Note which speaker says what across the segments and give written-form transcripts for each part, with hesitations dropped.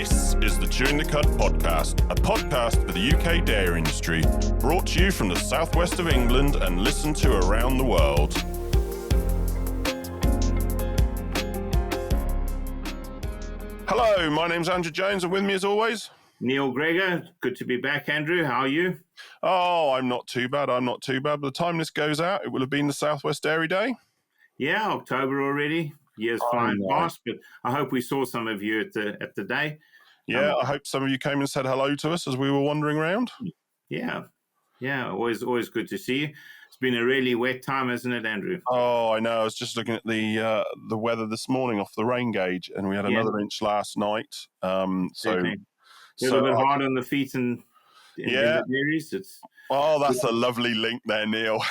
Speaker 1: This is the Chewing the Cud podcast, a podcast for the UK dairy industry, brought to you from the southwest of England and listened to around the world. Hello, my name's Andrew Jones, and with me as always,
Speaker 2: Neil Greggor. Good to be back, Andrew. How are you?
Speaker 1: Oh, I'm not too bad. By the time this goes out, it will have been the Southwest Dairy Day.
Speaker 2: Yeah, October already. Years flying past, but I hope we saw some of you at the day.
Speaker 1: Yeah, I hope some of you came and said hello to us as we were wandering around.
Speaker 2: Yeah, always good to see you. It's been a really wet time, hasn't it, Andrew?
Speaker 1: Oh, I know. I was just looking at the weather this morning off the rain gauge, and we had another inch last night.
Speaker 2: A little bit hard on the feet and in the dairies.
Speaker 1: Oh, that's a lovely link there, Neil.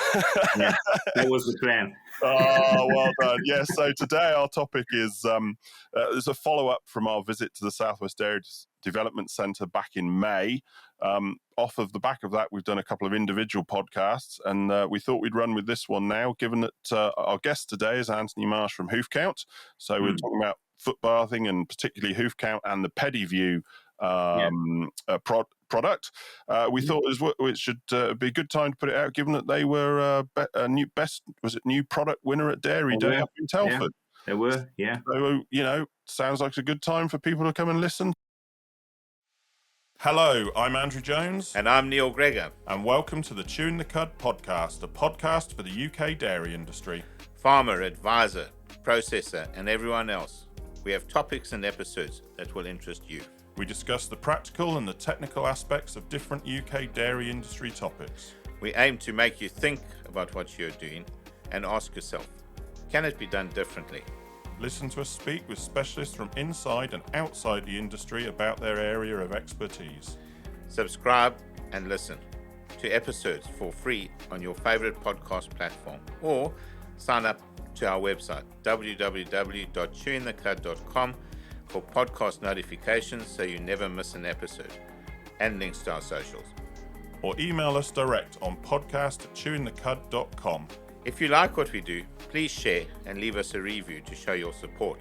Speaker 2: Yeah, that was the plan.
Speaker 1: Oh, well done. Yeah, so today our topic is there's a follow-up from our visit to the Southwest Dairy Development Centre back in May. Off of the back of that, we've done a couple of individual podcasts, and we thought we'd run with this one now, given that our guest today is Anthony Marsh from Hoofcount. So we're talking about foot bathing and particularly Hoofcount and the PediVue product. We thought it should be a good time to put it out, given that they were new product winner at Dairy Day up in Telford.
Speaker 2: Yeah, they were, yeah.
Speaker 1: So, sounds like a good time for people to come and listen. Hello, I'm Andrew Jones.
Speaker 2: And I'm Neil Greggor.
Speaker 1: And welcome to the Chewing the Cud podcast, a podcast for the UK dairy industry.
Speaker 2: Farmer, advisor, processor, and everyone else. We have topics and episodes that will interest you.
Speaker 1: We discuss the practical and the technical aspects of different UK dairy industry topics.
Speaker 2: We aim to make you think about what you're doing and ask yourself, can it be done differently?
Speaker 1: Listen to us speak with specialists from inside and outside the industry about their area of expertise.
Speaker 2: Subscribe and listen to episodes for free on your favorite podcast platform, or sign up to our website www.chewingthecud.com for podcast notifications so you never miss an episode, and links to our socials.
Speaker 1: Or email us direct on podcast@chewingthecud.com.
Speaker 2: If you like what we do, please share and leave us a review to show your support.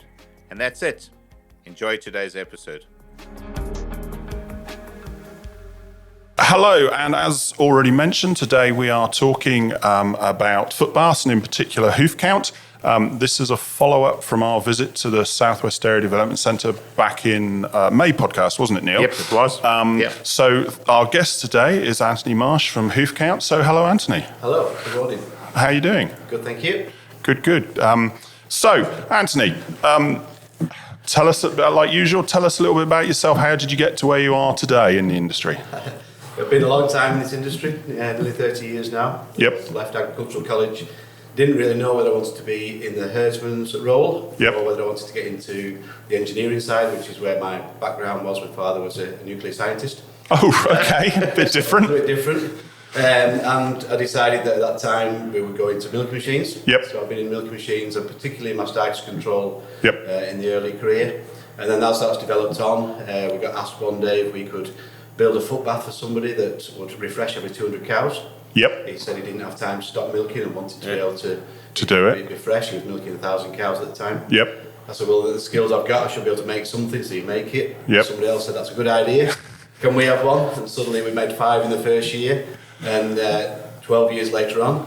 Speaker 2: And that's it. Enjoy today's episode.
Speaker 1: Hello, and as already mentioned, today we are talking about foot baths and in particular Hoofcount. This is a follow-up from our visit to the Southwest Dairy Development Centre back in May podcast, wasn't it, Neil?
Speaker 2: Yep, it was.
Speaker 1: So our guest today is Anthony Marsh from Hoofcount. So hello, Anthony.
Speaker 3: Hello, good morning.
Speaker 1: How are you doing?
Speaker 3: Good, thank you.
Speaker 1: Good. So, Anthony, tell us, like usual, tell us a little bit about yourself. How did you get to where you are today in the industry?
Speaker 3: I've been a long time in this industry, nearly 30 years now.
Speaker 1: Yep.
Speaker 3: Left agricultural college. Didn't really know whether I wanted to be in the herdsman's role or whether I wanted to get into the engineering side, which is where my background was. My father was a nuclear scientist.
Speaker 1: Oh, okay. A bit different.
Speaker 3: A bit different. And I decided that at that time we would go into milking machines.
Speaker 1: Yep.
Speaker 3: So I've been in milking machines and particularly mastitis control
Speaker 1: in
Speaker 3: the early career. And then as that's developed on, we got asked one day if we could build a foot bath for somebody that would refresh every 200 cows.
Speaker 1: Yep.
Speaker 3: He said he didn't have time to stop milking and wanted to be able to
Speaker 1: do it.
Speaker 3: Be fresh. He was milking 1,000 cows at the time.
Speaker 1: Yep.
Speaker 3: I said, well, the skills I've got, I should be able to make something, so you make it.
Speaker 1: Yep.
Speaker 3: Somebody else said, that's a good idea. Can we have one? And suddenly we made 5 in the first year. And 12 years later on,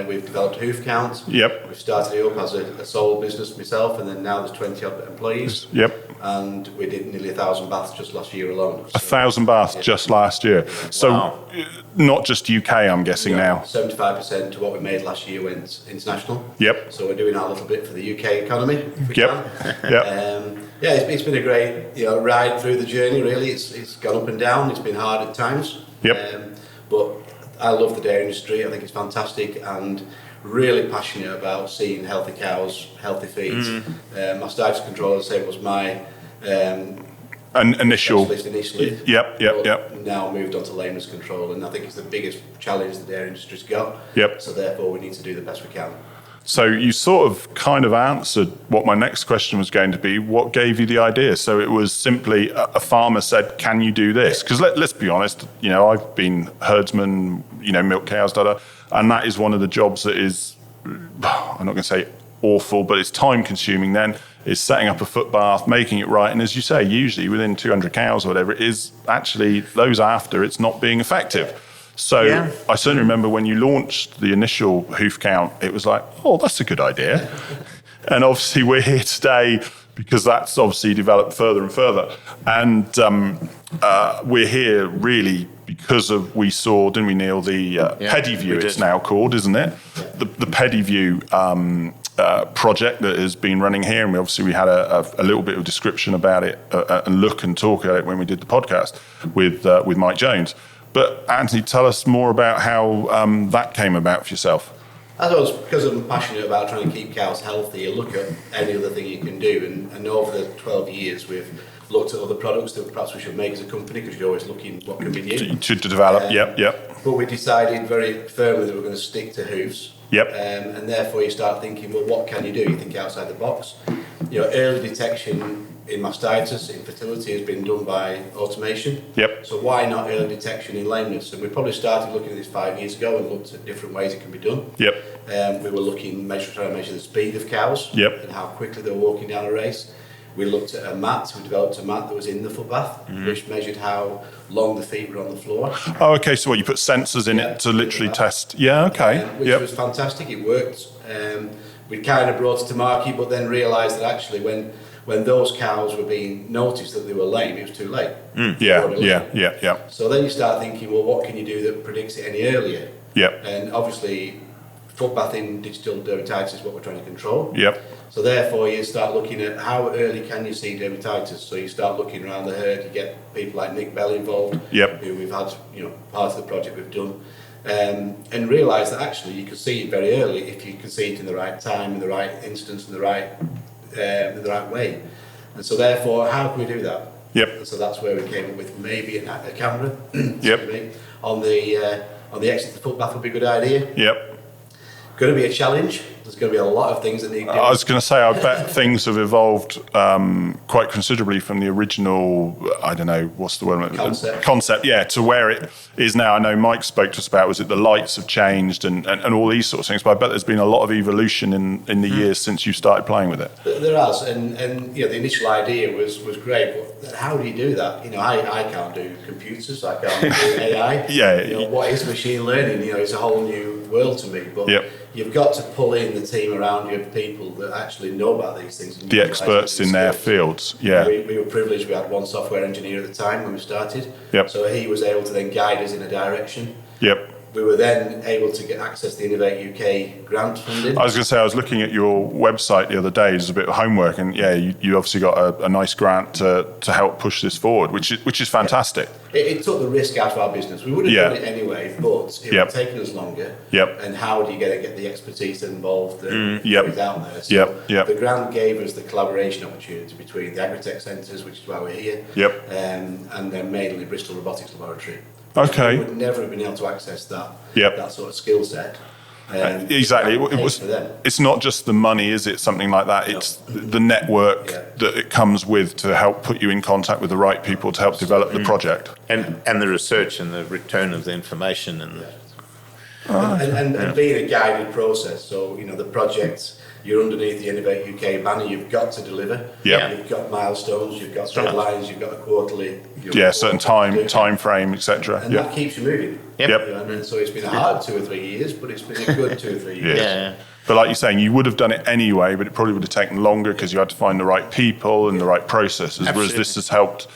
Speaker 3: we've developed Hoofcount.
Speaker 1: Yep.
Speaker 3: We've started it up as a sole business myself, and then now there's 20 odd employees.
Speaker 1: Yep.
Speaker 3: And we did nearly 1,000 baths just last year alone.
Speaker 1: 1,000 baths just last year. So not just UK, I'm guessing now.
Speaker 3: 75% of what we made last year went international.
Speaker 1: Yep.
Speaker 3: So we're doing our little bit for the UK economy, if we can.
Speaker 1: Yep.
Speaker 3: It's been a great ride through the journey, really. It's gone up and down. It's been hard at times.
Speaker 1: Yep.
Speaker 3: But I love the dairy industry. I think it's fantastic and really passionate about seeing healthy cows, healthy feeds. Mastitis control, as I say, was my
Speaker 1: initial.
Speaker 3: Initially.
Speaker 1: Yep.
Speaker 3: Now moved on to lameness control, and I think it's the biggest challenge the dairy industry's got.
Speaker 1: Yep.
Speaker 3: So therefore, we need to do the best we can.
Speaker 1: So you sort of kind of answered what my next question was going to be. What gave you the idea? So it was simply a farmer said, can you do this? Because let's be honest, I've been herdsman, milk cows, and that is one of the jobs that is, I'm not going to say awful, but it's time consuming then. is setting up a foot bath, making it right. And as you say, usually within 200 cows or whatever, it is actually those after it's not being effective. So I certainly remember when you launched the initial hoof count, it was like, oh, that's a good idea. And obviously we're here today because that's obviously developed further and further. And we're here really because of, we saw, didn't we, Neil, the PediVue it's now called, isn't it? The PediVue project that has been running here. And we had a little bit of description about it and look and talk about it when we did the podcast with Mike Jones. But Anthony, tell us more about how that came about for yourself.
Speaker 3: I suppose because I'm passionate about trying to keep cows healthy, you look at any other thing you can do. And over the 12 years, we've looked at other products that perhaps we should make as a company, because you're always looking what can be new.
Speaker 1: To develop, yep.
Speaker 3: But we decided very firmly that we're going to stick to hoofs.
Speaker 1: Yep.
Speaker 3: And therefore you start thinking, well, what can you do? You think outside the box. Early detection in mastitis, infertility, has been done by automation.
Speaker 1: Yep.
Speaker 3: So why not early detection in lameness? And we probably started looking at this 5 years ago and looked at different ways it can be done.
Speaker 1: Yep.
Speaker 3: We were trying to measure the speed of cows.
Speaker 1: Yep.
Speaker 3: And how quickly they were walking down a race. We looked at a mat. We developed a mat that was in the foot bath, which measured how long the feet were on the floor.
Speaker 1: Oh, okay. So you put sensors in it to literally test? Yeah, okay.
Speaker 3: Which was fantastic. It worked. We kind of brought it to market, but then realised that actually when those cows were being noticed that they were lame, it was too late.
Speaker 1: Yeah.
Speaker 3: So then you start thinking, well, what can you do that predicts it any earlier?
Speaker 1: Yep.
Speaker 3: And obviously, foot bathing, digital dermatitis is what we're trying to control.
Speaker 1: Yep.
Speaker 3: So therefore, you start looking at how early can you see dermatitis. So you start looking around the herd. You get people like Nick Bell involved, who we've had, part of the project we've done, and realise that actually you can see it very early if you can see it in the right time, in the right instance, in the right way. And so therefore, how can we do that?
Speaker 1: Yep.
Speaker 3: And so that's where we came up with maybe a camera.
Speaker 1: Yep.
Speaker 3: On the exit of the foot bath would be a good idea.
Speaker 1: Yep.
Speaker 3: Going to be a challenge. There's going to be a lot of things that need doing.
Speaker 1: I was going to say, I bet things have evolved quite considerably from the original, I don't know, what's the word? Concept, yeah, to where it is now. I know Mike spoke to us about, was it the lights have changed and all these sorts of things, but I bet there's been a lot of evolution in the years since you started playing with it.
Speaker 3: There has, and the initial idea was great, but how do you do that? I can't do computers, I can't do AI. What is machine learning? It's a whole new world to me, but you've got to pull in the team around you of people that actually know about these things.
Speaker 1: The experts in their fields,
Speaker 3: We were privileged. We had one software engineer at the time when we started. So he was able to then guide us in a direction. We were then able to get access to the Innovate UK grant funding.
Speaker 1: I was going to say, I was looking at your website the other day as a bit of homework, and you obviously got a nice grant to help push this forward, which is fantastic.
Speaker 3: It took the risk out of our business. We would have done it anyway, but it would have taken us longer. And how do you get the expertise involved that is out there? So the grant gave us the collaboration opportunity between the Agritech centres, which is why we're here, and then mainly Bristol Robotics Laboratory.
Speaker 1: Okay.
Speaker 3: We would never have been able to access that sort of skill set.
Speaker 1: Exactly. It's not just the money, is it? Something like that. It's the network that it comes with to help put you in contact with the right people to help develop the project.
Speaker 2: And the research and the return of the information
Speaker 3: and being a guided process. So the projects, you're underneath the Innovate UK banner. You've got to deliver. You've got milestones. You've got deadlines. You've got a quarterly.
Speaker 1: Certain time frame, etc.
Speaker 3: And that keeps you moving. And so it's been a hard 2 or 3 years, but it's been a good 2 or 3 years.
Speaker 1: But like you're saying, you would have done it anyway, but it probably would have taken longer because you had to find the right people and the right processes. Whereas this has helped,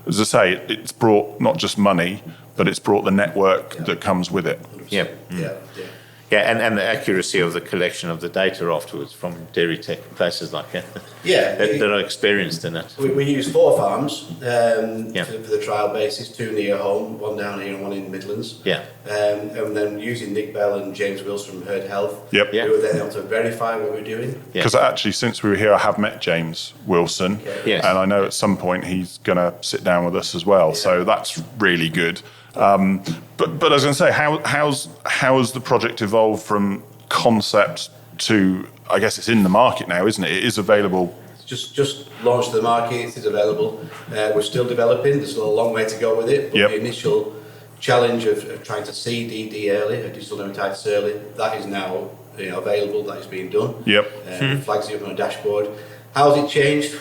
Speaker 1: as I say, it's brought not just money, but it's brought the network that comes with it.
Speaker 2: And the accuracy of the collection of the data afterwards from dairy tech places like that. That are experienced in it.
Speaker 3: We use 4 farms for the trial basis, 2 near home, 1 down here and 1 in the Midlands. And then using Nick Bell and James Wilson from Herd Health, we were then able to verify what we're doing.
Speaker 1: Because actually, since we were here, I have met James Wilson, and I know at some point he's going to sit down with us as well. So that's really good. But I was going to say, how has the project evolved from concept to, I guess it's in the market now, isn't it? It is available.
Speaker 3: Just launched the market. It is available. We're still developing. There's still a long way to go with it. But the initial challenge of trying to see DD early, digital dermatitis early, that is now available. That is being done. Flags it up on a dashboard. How's it changed?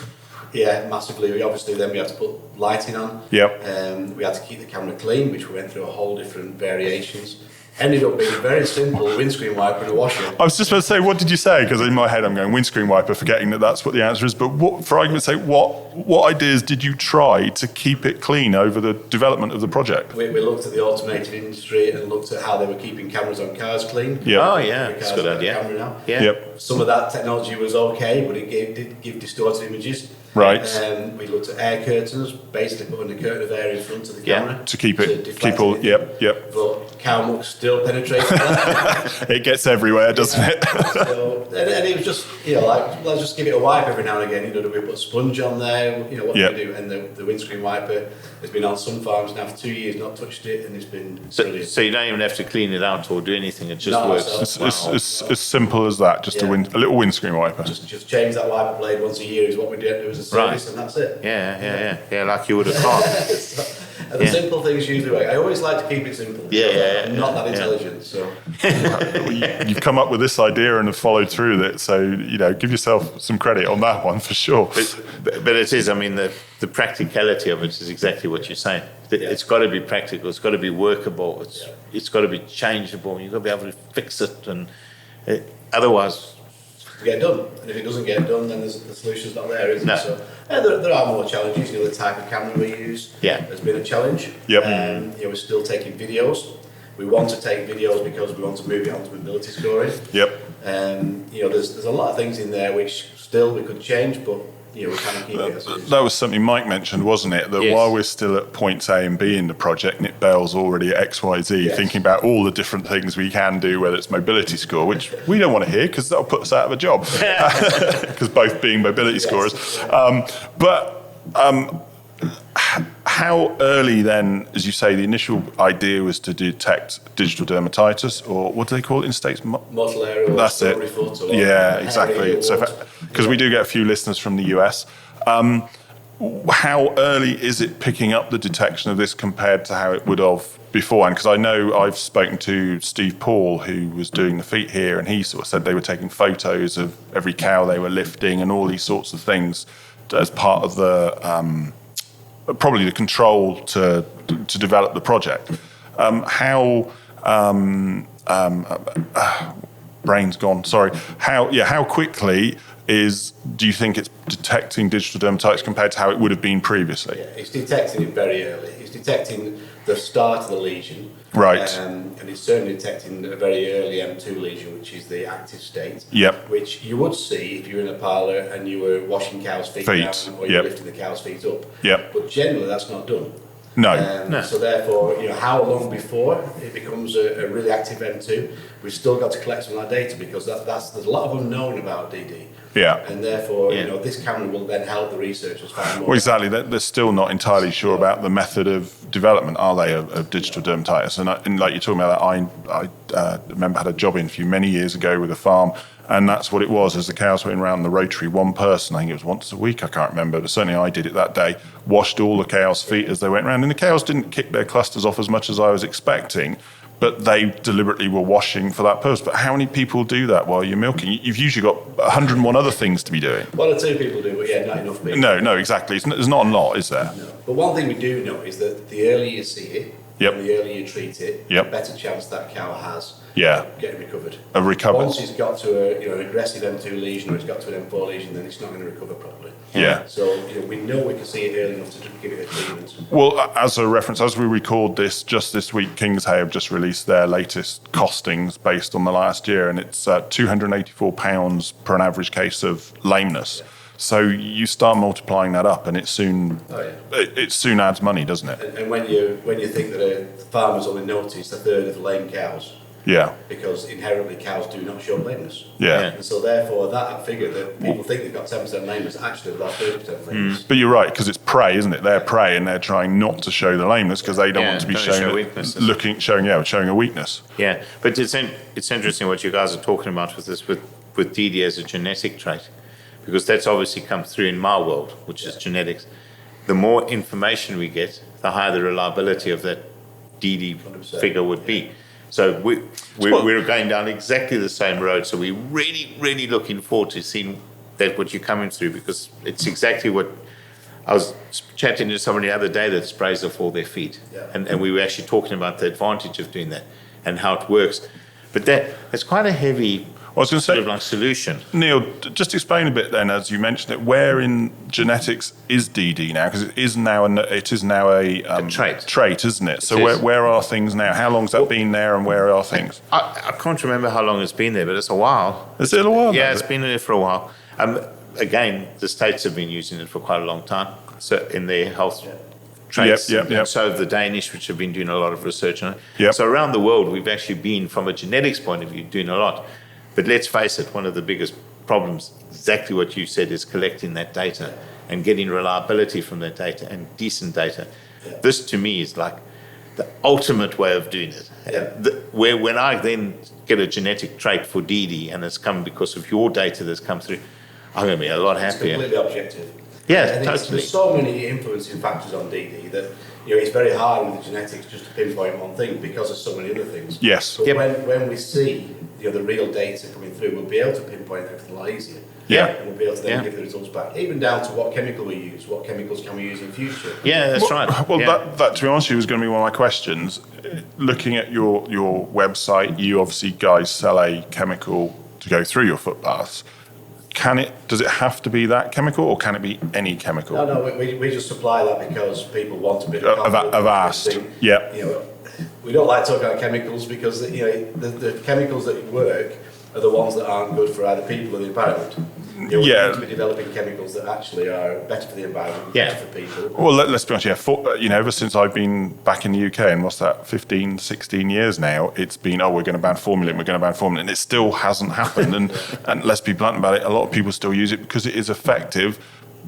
Speaker 3: Yeah, massively. We had to put lighting on.
Speaker 1: Yep.
Speaker 3: We had to keep the camera clean, which we went through a whole different variations. Ended up being a very simple windscreen wiper and a washer.
Speaker 1: I was just about to say, what did you say? Because in my head I'm going windscreen wiper, forgetting that that's what the answer is. But what, for argument's sake, what ideas did you try to keep it clean over the development of the project?
Speaker 3: We looked at the automotive industry and looked at how they were keeping cameras on cars clean.
Speaker 1: Yep.
Speaker 2: Oh yeah, that's a good idea.
Speaker 3: Camera now.
Speaker 2: Yeah.
Speaker 1: Yep.
Speaker 3: Some of that technology was okay, but it did give distorted images.
Speaker 1: Right.
Speaker 3: We looked at air curtains, basically putting a curtain of air in front of the camera
Speaker 1: to keep all. Yep.
Speaker 3: But cow muck still penetrates that.
Speaker 1: It gets everywhere, doesn't it?
Speaker 3: So, and it was just, like, let's just give it a wipe every now and again. Do we put sponge on there? What do we do? And the windscreen wiper has been on some farms now for 2 years, not touched it, and it's been brilliant.
Speaker 2: So you don't even have to clean it out or do anything. It just works.
Speaker 1: It's as simple as that. Just a little windscreen wiper.
Speaker 3: Just change that wiper blade once a year is what we do as a service, and that's it.
Speaker 2: Yeah, like you would have thought.
Speaker 3: And the simple things usually work. I always like to keep it simple. I'm not that intelligent, so.
Speaker 1: You've come up with this idea and have followed through with it, so give yourself some credit on that one for sure.
Speaker 2: But it is. I mean, the practicality of it is exactly what you're saying. It's got to be practical. It's got to be workable. It's got to be changeable. You've got to be able to fix it, and otherwise.
Speaker 3: Get done, and if it doesn't get done, then the solution's not there, isn't it? So there are more challenges. The type of camera we use has been a challenge.
Speaker 1: Yep.
Speaker 3: We're still taking videos. We want to take videos because we want to move it onto mobility scoring.
Speaker 1: Yep.
Speaker 3: There's a lot of things in there which still we could change, but we kind of keep it as is.
Speaker 1: That was something Mike mentioned, wasn't it? That while we're still at points A and B in the project, Nick Bell's already at X, Y, Z, thinking about all the different things we can do, whether it's mobility score, which we don't want to hear because that'll put us out of a job, because both being mobility scorers. How early then, as you say, the initial idea was to detect digital dermatitis, or what do they call it in the States?
Speaker 3: Mottle area.
Speaker 1: That's it. Yeah, exactly. So, because we do get a few listeners from the US, how early is it picking up the detection of this compared to how it would have beforehand? Because I know I've spoken to Steve Paul, who was doing the feet here, and he sort of said they were taking photos of every cow they were lifting and all these sorts of things as part of the probably the control to develop the project. Brain's gone. Sorry. How quickly do you think it's detecting digital dermatitis compared to how it would have been previously?
Speaker 3: Yeah, it's detecting it very early. It's detecting the start of the lesion.
Speaker 1: Right.
Speaker 3: And it's certainly detecting a very early M2 lesion, which is the active state.
Speaker 1: Yep.
Speaker 3: Which you would see if you were in a parlour and you were washing cows' feet down, or you were lifting the cows' feet up.
Speaker 1: Yep.
Speaker 3: But generally that's not done.
Speaker 1: No.
Speaker 3: So therefore, how long before it becomes a really active M2, we've still got to collect some of that data, because there's a lot of unknown about DD.
Speaker 1: Yeah.
Speaker 3: And therefore, this camera will then help the researchers find more.
Speaker 1: Well, exactly. They're still not entirely sure about the method of development, are they, of digital dermatitis? And like you're talking about that, I remember had a job interview many years ago with a farm, and that's what it was. As the cows went around the rotary, one person, I think it was once a week, I can't remember, but certainly I did it that day, washed all the cows' feet as they went around. And the cows didn't kick their clusters off as much as I was expecting, but they deliberately were washing for that purpose. But how many people do that while you're milking? You've usually got 101 other things to be doing.
Speaker 3: One or two people do, but not enough people.
Speaker 1: No, exactly. There's not a lot, is there?
Speaker 3: No. But one thing we do know is that the earlier you see it, and the earlier you treat it, the better chance that cow has of getting recovered. Once it's got to an aggressive M2 lesion, or it's got to an M4 lesion, then it's not going to recover properly.
Speaker 1: Yeah.
Speaker 3: So we know we can see it early enough to give it a treatment.
Speaker 1: Well, as a reference, as we record this, just this week, Kingshay have just released their latest costings based on the last year, and it's £284 per an average case of lameness. So you start multiplying that up, and it soon adds money, doesn't it?
Speaker 3: And when you think that farmers only notice a third of the lame cows.
Speaker 1: Yeah.
Speaker 3: Because inherently cows do not show lameness.
Speaker 1: Yeah.
Speaker 3: And so therefore that figure that people think they've got 10% lameness, actually they've got 30% lameness.
Speaker 1: But you're right, because it's prey, isn't it? They're prey, and they're trying not to show the lameness because they don't want to be showing a weakness.
Speaker 2: Yeah, but it's interesting what you guys are talking about with this, with DD as a genetic trait, because that's obviously come through in my world, which is genetics. The more information we get, the higher the reliability of that DD figure would be. So we're going down exactly the same road. So we're really, really looking forward to seeing that what you're coming through, because it's exactly what I was chatting to somebody the other day that sprays off all their feet, and we were actually talking about the advantage of doing that and how it works. But that's quite a heavy.
Speaker 1: I was going to say,
Speaker 2: sort of like solution.
Speaker 1: Neil, just explain a bit then, as you mentioned it, where in genetics is DD now? Because it is now a trait, isn't it? So where are things now? How long's that been there, and where are things?
Speaker 2: I can't remember how long it's been there, but it's a while.
Speaker 1: Is it a while?
Speaker 2: Yeah, it's been there for a while. Again, the States have been using it for quite a long time. So in their health traits, and so have the Danish, which have been doing a lot of research on it.
Speaker 1: Yep.
Speaker 2: So around the world, we've actually been, from a genetics point of view, doing a lot. But let's face it, one of the biggest problems, exactly what you said, is collecting that data and getting reliability from that data and decent data. Yeah. This, to me, is like the ultimate way of doing it. Yeah. Where when I then get a genetic trait for DD and it's come because of your data that's come through, I'm going to be a lot happier.
Speaker 3: It's completely objective.
Speaker 2: Yeah, totally.
Speaker 3: There's so many influencing factors on DD that it's very hard with the genetics just to pinpoint one thing because there's so many other things.
Speaker 1: Yes.
Speaker 3: But when we see the real data coming through, we'll be able to pinpoint everything a lot easier.
Speaker 1: Yeah.
Speaker 3: And we'll be able to then give the results back, even down to what chemical we use, what chemicals can we use in future.
Speaker 2: Yeah, that's right.
Speaker 1: Well, that to be honest with you was going to be one of my questions. Looking at your website, you obviously guys sell a chemical to go through your footpaths. Does it have to be that chemical, or can it be any chemical?
Speaker 3: No, we just supply that because people want to be
Speaker 1: have asked. Yeah.
Speaker 3: We don't like talking about chemicals because the chemicals that work are the ones that aren't good for either people or the environment. We need to be developing chemicals that actually are better for the environment, better for people.
Speaker 1: Well, let's be honest, ever since I've been back in the UK, and what's that, 15, 16 years now, it's been, we're going to ban formalin, and it still hasn't happened. And let's be blunt about it, a lot of people still use it because it is effective,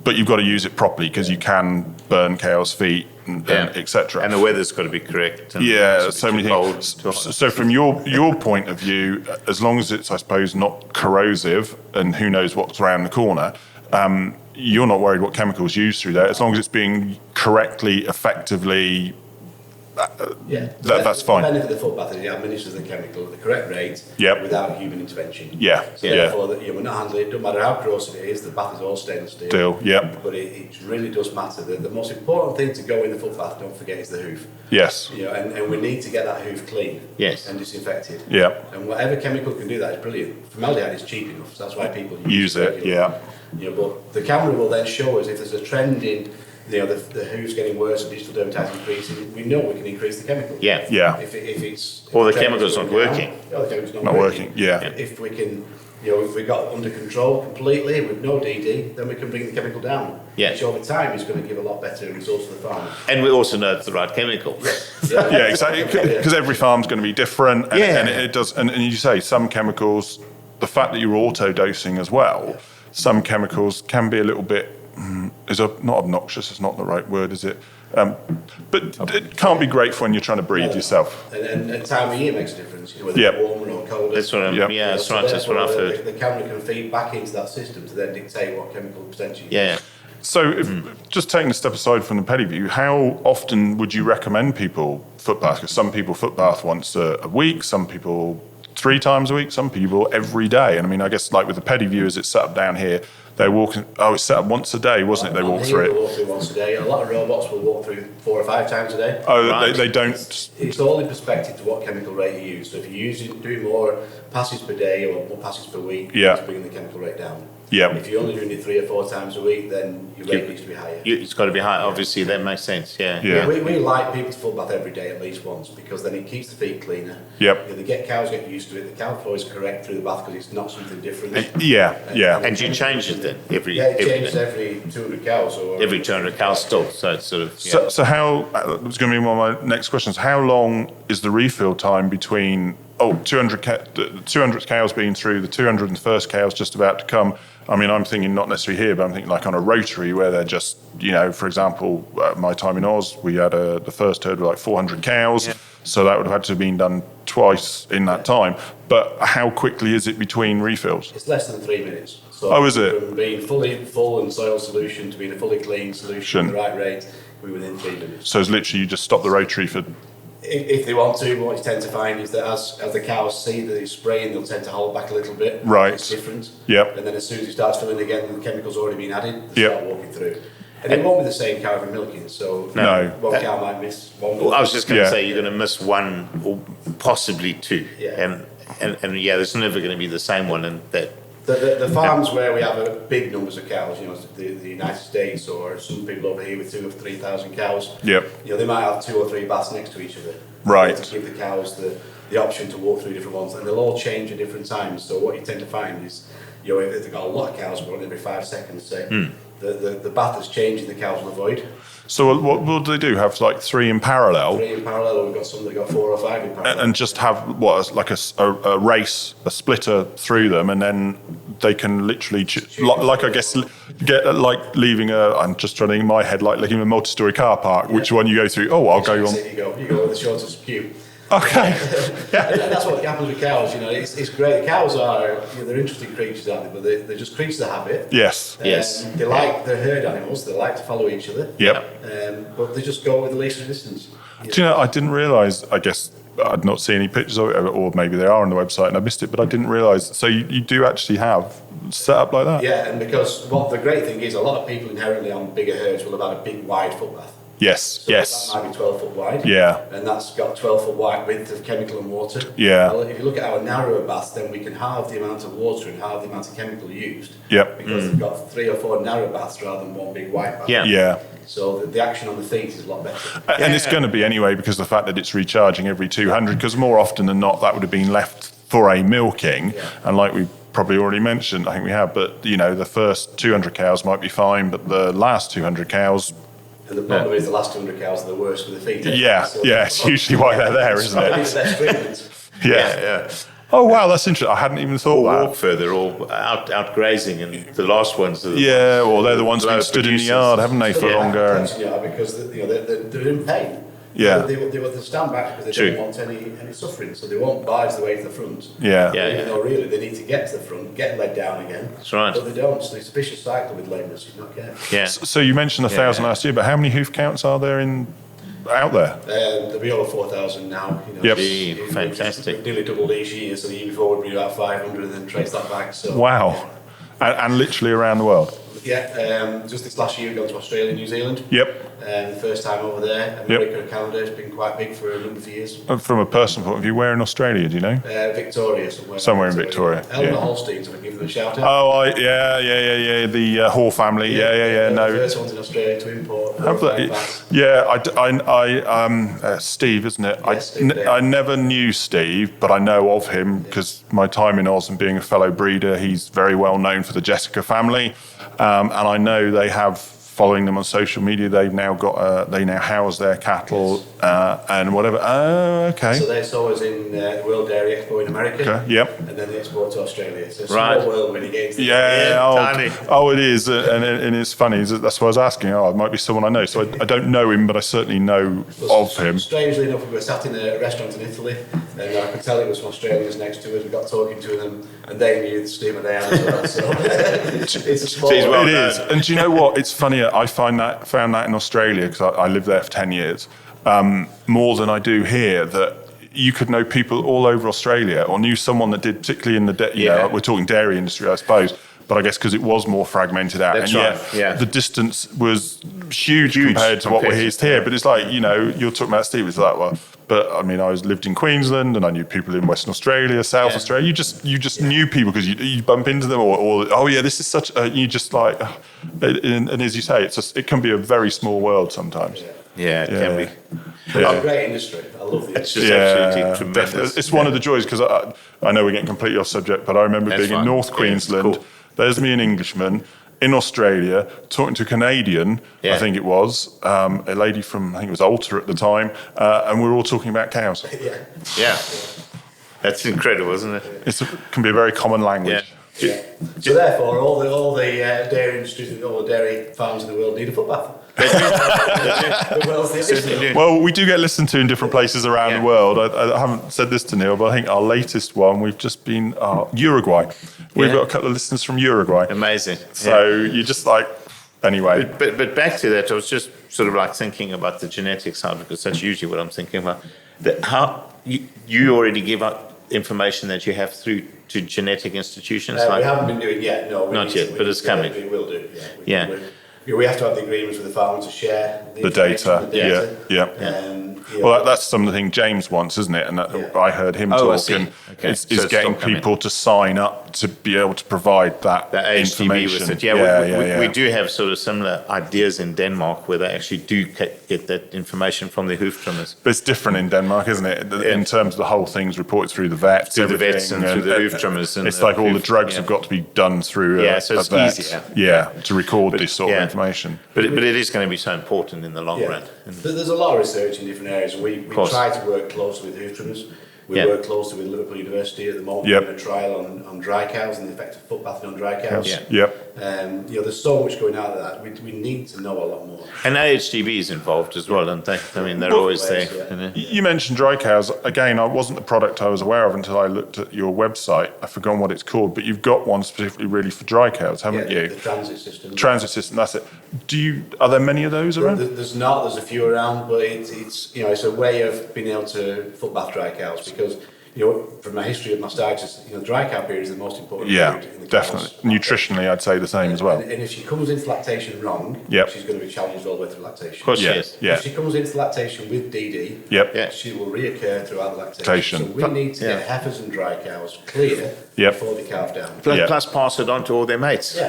Speaker 1: but you've got to use it properly because you can burn cows' feet, and etc.
Speaker 2: And the weather's got to be correct.
Speaker 1: So many things. So from your point of view, as long as it's, I suppose, not corrosive, and who knows what's around the corner, you're not worried what chemicals used through there, as long as it's being correctly, effectively. That's fine.
Speaker 3: The benefit of the footbath is it administers the chemical at the correct rate without human intervention. Therefore, we're not handling it. It doesn't matter how corrosive it is. The bath is all stainless steel. But it really does matter. The most important thing to go in the footbath, don't forget, is the hoof.
Speaker 1: Yes.
Speaker 3: And we need to get that hoof clean.
Speaker 2: Yes.
Speaker 3: And disinfected.
Speaker 1: Yeah.
Speaker 3: And whatever chemical can do that is brilliant. Formaldehyde is cheap enough, so that's why people
Speaker 1: use it. Yeah.
Speaker 3: But the camera will then show us if there's a trend in. The hoof's getting worse and digital dermatitis increasing, we know we can increase the chemical.
Speaker 1: Yeah.
Speaker 2: Or the chemical's not working.
Speaker 3: The chemical's not working.
Speaker 1: Yeah.
Speaker 3: If we can, if we got under control completely with no DD, then we can bring the chemical down.
Speaker 2: Yeah.
Speaker 3: Which over time is going to give a lot better results for the farmer.
Speaker 2: And we also know it's the right chemical.
Speaker 1: Yeah, exactly. Because every farm's going to be different, and it does. And you say some chemicals, the fact that you're auto dosing as well, some chemicals can be a little bit. Not obnoxious, it's not the right word, is it? But it can't be great for when you're trying to breathe yourself.
Speaker 3: And time of year makes a difference, whether it's warmer or colder.
Speaker 2: That's what that's what I've heard.
Speaker 3: The camera can feed back into that system to then dictate what chemical potential.
Speaker 1: So, just taking a step aside from the PediVue, how often would you recommend people footbath? Because some people footbath once a week, some people 3 times a week, some people every day. And I mean, I guess like with the PediVue as it's set up down here, they're walking. It's set up once a day, wasn't it? They walk through it.
Speaker 3: They walk through once a day. A lot of robots will walk through 4 or 5 times a day.
Speaker 1: They don't.
Speaker 3: It's all in perspective to what chemical rate you use. So if you're doing more passes per day or more passes per week, it's bringing the chemical rate down. If you're only doing it 3 or 4 times a week, then your rate needs to be higher.
Speaker 2: It's got to be high. Obviously, that makes sense.
Speaker 3: We like people to footbath every day at least once because then it keeps the feet cleaner. Cows get used to it. The cow flow is correct through the bath because it's not something different.
Speaker 2: And you change it then every.
Speaker 3: It changes every 200 cows or
Speaker 2: every 200 cows still. So it's sort of.
Speaker 1: So how? That was going to be one of my next questions. How long is the refill time between 200 cows being through, the 201st cow's just about to come? I mean, I'm thinking not necessarily here, but I'm thinking like on a rotary where they're just, for example, my time in Oz, we had the first herd with like 400 cows. So that would have had to have been done twice in that time. But how quickly is it between refills?
Speaker 3: It's less than 3 minutes. So
Speaker 1: is it?
Speaker 3: From being fully full and soil solution to being a fully clean solution at the right rate, we're within 3 minutes.
Speaker 1: So it's literally you just stop the rotary for
Speaker 3: if they want to, what you tend to find is that as the cows see that it's spraying, they'll tend to hold back a little bit.
Speaker 1: Right.
Speaker 3: It's different.
Speaker 1: Yep.
Speaker 3: And then as soon as it starts filling again, the chemical's already been added, they
Speaker 1: Yep.
Speaker 3: start walking through. And it won't be the same cow every milking, so
Speaker 1: No.
Speaker 3: one cow might miss one.
Speaker 2: Well, I was just going to
Speaker 1: Yeah.
Speaker 2: say you're going to miss one or possibly two,
Speaker 3: Yeah.
Speaker 2: and yeah, there's never going to be the same one, and that.
Speaker 3: The farms where we have big numbers of cows, the United States or some people over here with 2,000 or 3,000 cows,
Speaker 1: Yep.
Speaker 3: they might have 2 or 3 baths next to each other.
Speaker 1: Right.
Speaker 3: To give the cows the option to walk through different ones, and they'll all change at different times. So what you tend to find is, if they've got a lot of cows going every 5 seconds, say, the bath that's changing, the cows will avoid.
Speaker 1: So what do they do? Have like 3 in parallel?
Speaker 3: 3 in parallel, we've got some that got 4 or 5 in parallel.
Speaker 1: And just have like a race, a splitter through them, and then they can literally, like I guess, get like leaving I'm just trying to think in my head, like leaving a multi-story car park. Which one you go through? Oh, I'll go on.
Speaker 3: You go with the shortest queue.
Speaker 1: Okay.
Speaker 3: And that's what happens with cows. It's great. Cows are they're interesting creatures, aren't they? But they're just creatures of habit.
Speaker 1: Yes.
Speaker 2: Yes.
Speaker 3: They like the herd animals. They like to follow each other.
Speaker 1: Yep.
Speaker 3: But they just go with the least resistance.
Speaker 1: Do you know? I didn't realise. I guess I'd not seen any pictures of it, or maybe they are on the website and I missed it. But I didn't realise. So you do actually have set up like that?
Speaker 3: Yeah, and because what the great thing is, a lot of people inherently on bigger herds will have had a big wide footbath.
Speaker 1: Yes.
Speaker 3: So
Speaker 1: Yes.
Speaker 3: that might be 12 foot wide.
Speaker 1: Yeah.
Speaker 3: And that's got 12 foot wide width of chemical and water.
Speaker 1: Yeah.
Speaker 3: Well, if you look at our narrower baths, then we can halve the amount of water and halve the amount of chemical used.
Speaker 1: Yep.
Speaker 3: Because we've got 3 or 4 narrow baths rather than one big wide bath.
Speaker 2: Yeah.
Speaker 1: Yeah.
Speaker 3: So the action on the feet is a lot better.
Speaker 1: And it's going to be anyway because of the fact that it's recharging every 200. Because more often than not, that would have been left for a milking, and like we probably already mentioned, I think we have. But the first 200 cows might be fine, but the last 200 cows.
Speaker 3: And the problem is the last 200 cows are the worst with the feet.
Speaker 1: Yeah,
Speaker 3: So
Speaker 1: it's usually why they're there, isn't
Speaker 3: it's
Speaker 1: it?
Speaker 3: their treatment.
Speaker 1: Yeah. Oh wow, that's interesting. I hadn't even thought
Speaker 2: Or
Speaker 1: that.
Speaker 2: walk further, or out grazing, and the last ones. Are the
Speaker 1: Yeah, well, they're the ones who've
Speaker 2: low
Speaker 1: stood in the
Speaker 2: producers.
Speaker 1: yard, haven't they, for
Speaker 3: Yeah,
Speaker 1: longer? And,
Speaker 3: because they're in pain.
Speaker 1: Yeah.
Speaker 3: They stand back because they
Speaker 2: True.
Speaker 3: don't want any suffering, so they won't barge the way to the front.
Speaker 1: yeah.
Speaker 2: Yeah.
Speaker 3: Even though really they need to get to the front, get led down again.
Speaker 2: That's right.
Speaker 3: But they don't. So it's a vicious cycle with lameness. You not get.
Speaker 2: Yeah.
Speaker 1: So you mentioned 1,000 last year, but how many hoof counts are there out there?
Speaker 3: There'll be over 4,000 now.
Speaker 1: Yep.
Speaker 2: Gee, fantastic.
Speaker 3: Nearly doubled each year. So the year before we'd be about 500, and then trace that back. So
Speaker 1: Wow. And literally around the world.
Speaker 3: Yeah, just this last year we've gone to Australia, New Zealand.
Speaker 1: Yep.
Speaker 3: The first time over there. America and Canada has been quite big for a number of years.
Speaker 1: And from a personal point of view, where in Australia, do you know?
Speaker 3: Victoria, somewhere.
Speaker 1: Somewhere in Victoria,
Speaker 3: Eleanor
Speaker 1: yeah.
Speaker 3: Holsteins, if I give them a shout out.
Speaker 1: Oh, yeah. The Hall family. Yeah.
Speaker 3: The
Speaker 1: No.
Speaker 3: first ones in Australia to import.
Speaker 1: Have they? Yeah, Steve, isn't it?
Speaker 3: Yes, Steve, yeah.
Speaker 1: I never knew Steve, but I know of him because my time in Oz and being a fellow breeder, he's very well known for the Jessica family. And I know they have, following them on social media, they've now got, they now house their cattle and whatever. Oh, okay.
Speaker 3: So they saw us in the World Dairy Expo in America.
Speaker 1: Okay, yep.
Speaker 3: And then they export to Australia. So it's a
Speaker 2: Right.
Speaker 3: small world when you get into
Speaker 1: Yeah,
Speaker 2: tiny.
Speaker 1: it is, and it's funny. That's why I was asking. Oh, it might be someone I know. So I don't know him, but I certainly know of him.
Speaker 3: Strangely enough, we were sat in a restaurant in Italy, and I could tell it was from Australians next to us. We got talking to them, and they knew Steve and Diane as well. So it's a small
Speaker 2: Geez, well
Speaker 3: world.
Speaker 1: It is, and do you know what? It's funny. I found that in Australia because I lived there for 10 years, more than I do here. That you could know people all over Australia, or knew someone that did, particularly in the we're talking dairy industry, I suppose. But I guess because it was more fragmented out,
Speaker 2: That's
Speaker 1: and
Speaker 2: right, yeah.
Speaker 1: the distance was huge compared to what we're here. But it's like, you're talking about Steve. It's like, well, but I mean, lived in Queensland, and I knew people in Western Australia, South Australia. You just knew people because you bump into them, or oh yeah, this is such. You just like, and as you say, it can be a very small world sometimes.
Speaker 2: Yeah, it can be.
Speaker 3: It's a great industry. I love the
Speaker 2: It's
Speaker 3: industry.
Speaker 2: just absolutely tremendous.
Speaker 1: Definitely. It's one of the joys because I know we're getting completely off subject, but I remember
Speaker 2: That's
Speaker 1: being in
Speaker 2: fine.
Speaker 1: North
Speaker 2: Yeah, it's
Speaker 1: Queensland.
Speaker 2: cool.
Speaker 1: There's me, an Englishman, in Australia, talking to a Canadian, I
Speaker 2: Yeah.
Speaker 1: think it was, a lady from, I think it was Alta at the time, and we were all talking about cows.
Speaker 2: Yeah. That's incredible, isn't it?
Speaker 1: It can be a very common language.
Speaker 2: Yeah.
Speaker 3: So therefore, all the dairy industries and all the dairy farms in the world need a footbath. The world's the
Speaker 2: Certainly
Speaker 3: industry.
Speaker 2: do.
Speaker 1: Well, we do get listened to in different places around
Speaker 2: Yeah.
Speaker 1: the world. I haven't said this to Neil, but I think our latest one, we've just been Uruguay. We've
Speaker 2: Yeah.
Speaker 1: got a couple of listeners from Uruguay.
Speaker 2: Amazing.
Speaker 1: So you're just like, anyway.
Speaker 2: But back to that, I was just sort of like thinking about the genetic side because that's usually what I'm thinking about. how you already give out information that you have through to genetic institutions?
Speaker 3: We haven't been doing it yet, no.
Speaker 2: Not yet, but it's coming.
Speaker 3: We will do,
Speaker 2: Yeah.
Speaker 3: We have to have the agreements with the farmer to share
Speaker 1: the data. Yeah. Well, that's some of the thing James wants, isn't it? And I heard him talk, and is getting people to sign up to be able to provide that information.
Speaker 2: With it. We do have sort of similar ideas in Denmark where they actually do get that information from the hoof trimmers.
Speaker 1: But it's different in Denmark, isn't it? In terms of the whole thing's reported through the vets.
Speaker 2: Through the vets and through the hoof trimmers.
Speaker 1: It's like all the drugs have got to be done through
Speaker 2: so it's
Speaker 1: a vet.
Speaker 2: easier.
Speaker 1: To record this sort of information.
Speaker 2: But it is going to be so important in the long run.
Speaker 3: There's a lot of research in different areas. We try to work closely with hoof trimmers. We work closely with Liverpool University at the moment. We're doing a trial on dry cows and the effect of foot bathing on dry cows. There's so much going out of that. We need to know a lot more.
Speaker 2: And AHDB is involved as well, aren't they? I mean, they're always there.
Speaker 1: You mentioned dry cows. Again, it wasn't the product I was aware of until I looked at your website. I've forgotten what it's called, but you've got one specifically really for dry cows, haven't you?
Speaker 3: The transit system.
Speaker 1: Transit system, that's it. Are there many of those around?
Speaker 3: There's not. There's a few around, but it's a way of being able to foot bath dry cows because from my history of mastitis, dry cow period is the most important period in the
Speaker 1: definitely.
Speaker 3: cows.
Speaker 1: Nutritionally, I'd say the same as well.
Speaker 3: And if she comes into lactation wrong, she's going to be challenged all the way through lactation.
Speaker 2: Of course she is.
Speaker 3: If she comes into lactation with DD, she will reoccur throughout the lactation. So we need to get heifers and dry cows clear before they calve down.
Speaker 2: Plus pass it on to all their mates.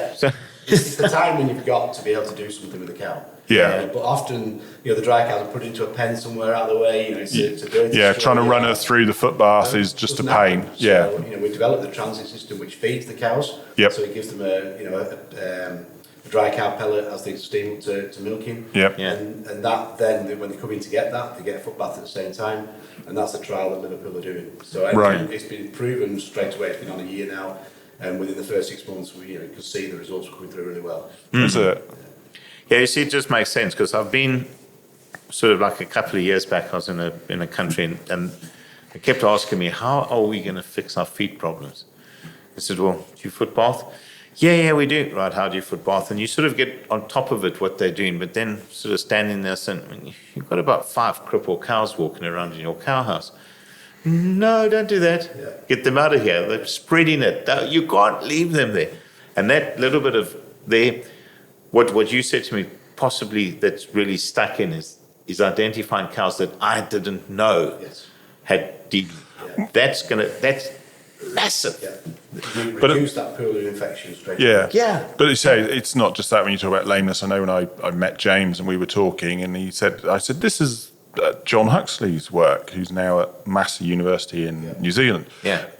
Speaker 3: It's the time when you've got to be able to do something with the cow. But often, the dry cows are put into a pen somewhere out of the way. It's a dirty.
Speaker 1: Trying to run her through the foot bath is just a pain.
Speaker 3: So, we developed the transit system which feeds the cows. So it gives them a dry cow pellet as they steam up to milking. And that then, when they come in to get that, they get a foot bath at the same time. And that's the trial that Liverpool are doing. So it's been proven straight away. It's been on a year now. And within the first 6 months, we could see the results were coming through really well.
Speaker 1: That's it.
Speaker 2: Yeah, you see, it just makes sense because I've been sort of like a couple of years back, I was in a country and they kept asking me, how are we going to fix our feet problems? I said, well, do you foot bath? Yeah, we do. Right, how do you foot bath? And you sort of get on top of it, what they're doing, but then sort of standing there saying, you've got about 5 crippled cows walking around in your cow house. No, don't do that. Get them out of here. They're spreading it. You can't leave them there. And that little bit of what you said to me, possibly that's really stuck in is identifying cows that I didn't know had DD. That's massive.
Speaker 3: Reduce that pool of infection straight
Speaker 1: away. But you say it's not just that when you talk about lameness. I know when I met James and we were talking and I said, this is John Huxley's work, who's now at Massey University in New Zealand.